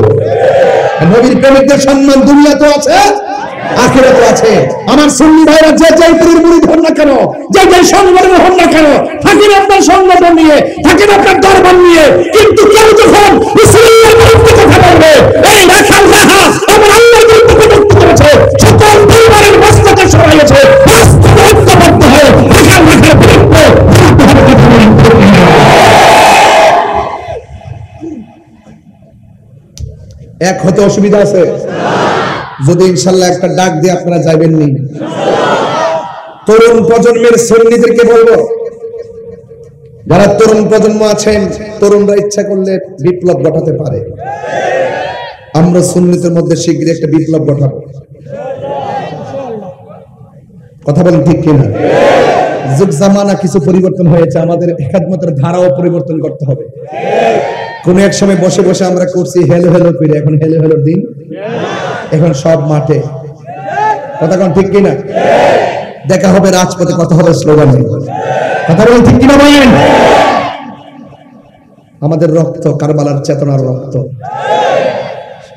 নবীর প্রেমিকদের সম্মান দুনিয়াতে আছে, আখিরাতে আছে। আমার সুন্নি ভাইরা যে যেই পীরের মুরিদ হন না কেন, যে যেই সংগঠন হন না কেন, থাকেন আপনার সংগঠন নিয়ে, থাকেন আপনার দরবার নিয়ে, কিন্তু কেউ যখন ইসলামের বিরুদ্ধে কথা বলবে, এই রাখাল রাহা আমার আল্লাহর বিরুদ্ধে কটূক্তি করেছে, সকল পরিবারের মস্তকে সরাইয়েছে, রাষ্ট্র ঐক্যবদ্ধ হয়ে রাখাল রাখার বিরুদ্ধে এক হতে অসুবিধা আছে? যদি ইনশাআল্লাহ একটা ডাক দিয়ে আপনারা যাবেন নি। তরুণ প্রজন্মের সুন্নিদেরকে বলবো, যারা তরুণ প্রজন্ম আছেন, তরুণরা ইচ্ছা করলে বিপ্লব ঘটাতে পারে। আমরা সুন্নিদের মধ্যে শীঘ্রই একটা বিপ্লব ঘটাবো। কথা বলেন ঠিক কিনা? যুগ জামানা কিছু পরিবর্তন হয়েছে, আমাদের খেদমতের ধারাও পরিবর্তন করতে হবে। কোন এক সময় বসে বসে আমরা করছি হেলো হেলো করে, এখন হেলো হেলোর দিন, এখন সব মাঠে। কথা কোন ঠিক কিনা? দেখা হবে রাজপথে, কথা হবে স্লোগানে। কথা বলেন ঠিক কিনা বলেন? আমাদের রক্ত কারবালার চেতনার রক্ত,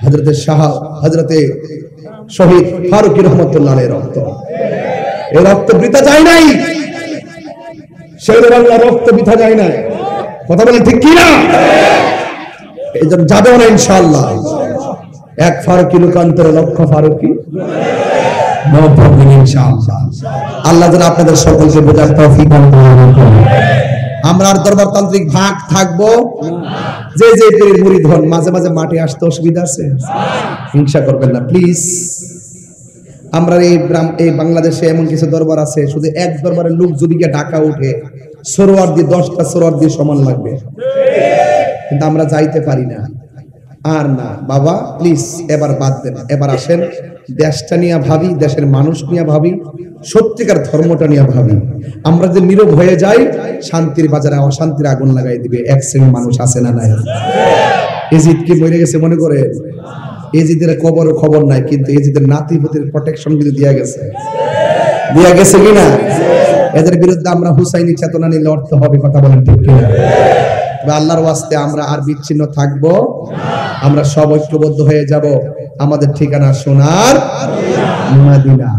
হযরতে শাহ হযরতে শহীদ ফারুকী রহমাতুল্লাহ আলাইহির রক্ত। এই রক্ত বৃথা যায় নাই, শেরে বাংলা রক্ত বৃথা যায় নাই। কথা বলেন ঠিক কিনা? এই জন্য যাবে না ইনশাআল্লাহ। এক ফারুকী লোকান্তরে লক্ষ ফারুকী, ইনশাআল্লাহ। আল্লাহ যেন আপনাদের সকলকে বোঝার তৌফিক দান করেন। আমরা আর দরবারতান্ত্রিক ভাগ থাকবো যে যে পীরের মুরিদ হন মাঝে মাঝে মাঠে আসতে অসুবিধা আছে? হিংসা করবেন না প্লিজ। আমরা এই বাংলাদেশে এমন কিছু দরবার আছে, শুধু এক দরবারের লোক যদি গিয়ে ঢাকা উঠে সরোয়ার দিয়ে 10টা সরোয়ার দিয়ে সমান লাগবে, কিন্তু আমরা যাইতে পারি না। আর না বাবা প্লিজ, এবার বাদ দেন। এবার আসেন দেশটা নিয়ে ভাবি, দেশের মানুষ নিয়ে ভাবি, সত্যিকার ধর্মটা নিয়ে ভাবি। আমরা যে নীরব হয়ে যাই, শান্তির বাজারে অশান্তির আগুন লাগাই দিবে এক শ্রেণীর মানুষ আছে না নাই? এজিদ কি মরে গেছে মনে করে? এজিদের খবর নাই, কিন্তু এজিদের নাতিপুতির প্রোটেকশন কিন্তু দিয়া গেছে কিনা? এদের বিরুদ্ধে আমরা হুসাইনি চেতনা নিয়ে লড়তে হবে, কথা বলেন ঠিক কিনা? আল্লাহর ওয়াস্তে আমরা আর বিচ্ছিন্ন থাকবো, আমরা সব ঐক্যবদ্ধ হয়ে যাব। আমাদের ঠিকানা সোনার মদিনা।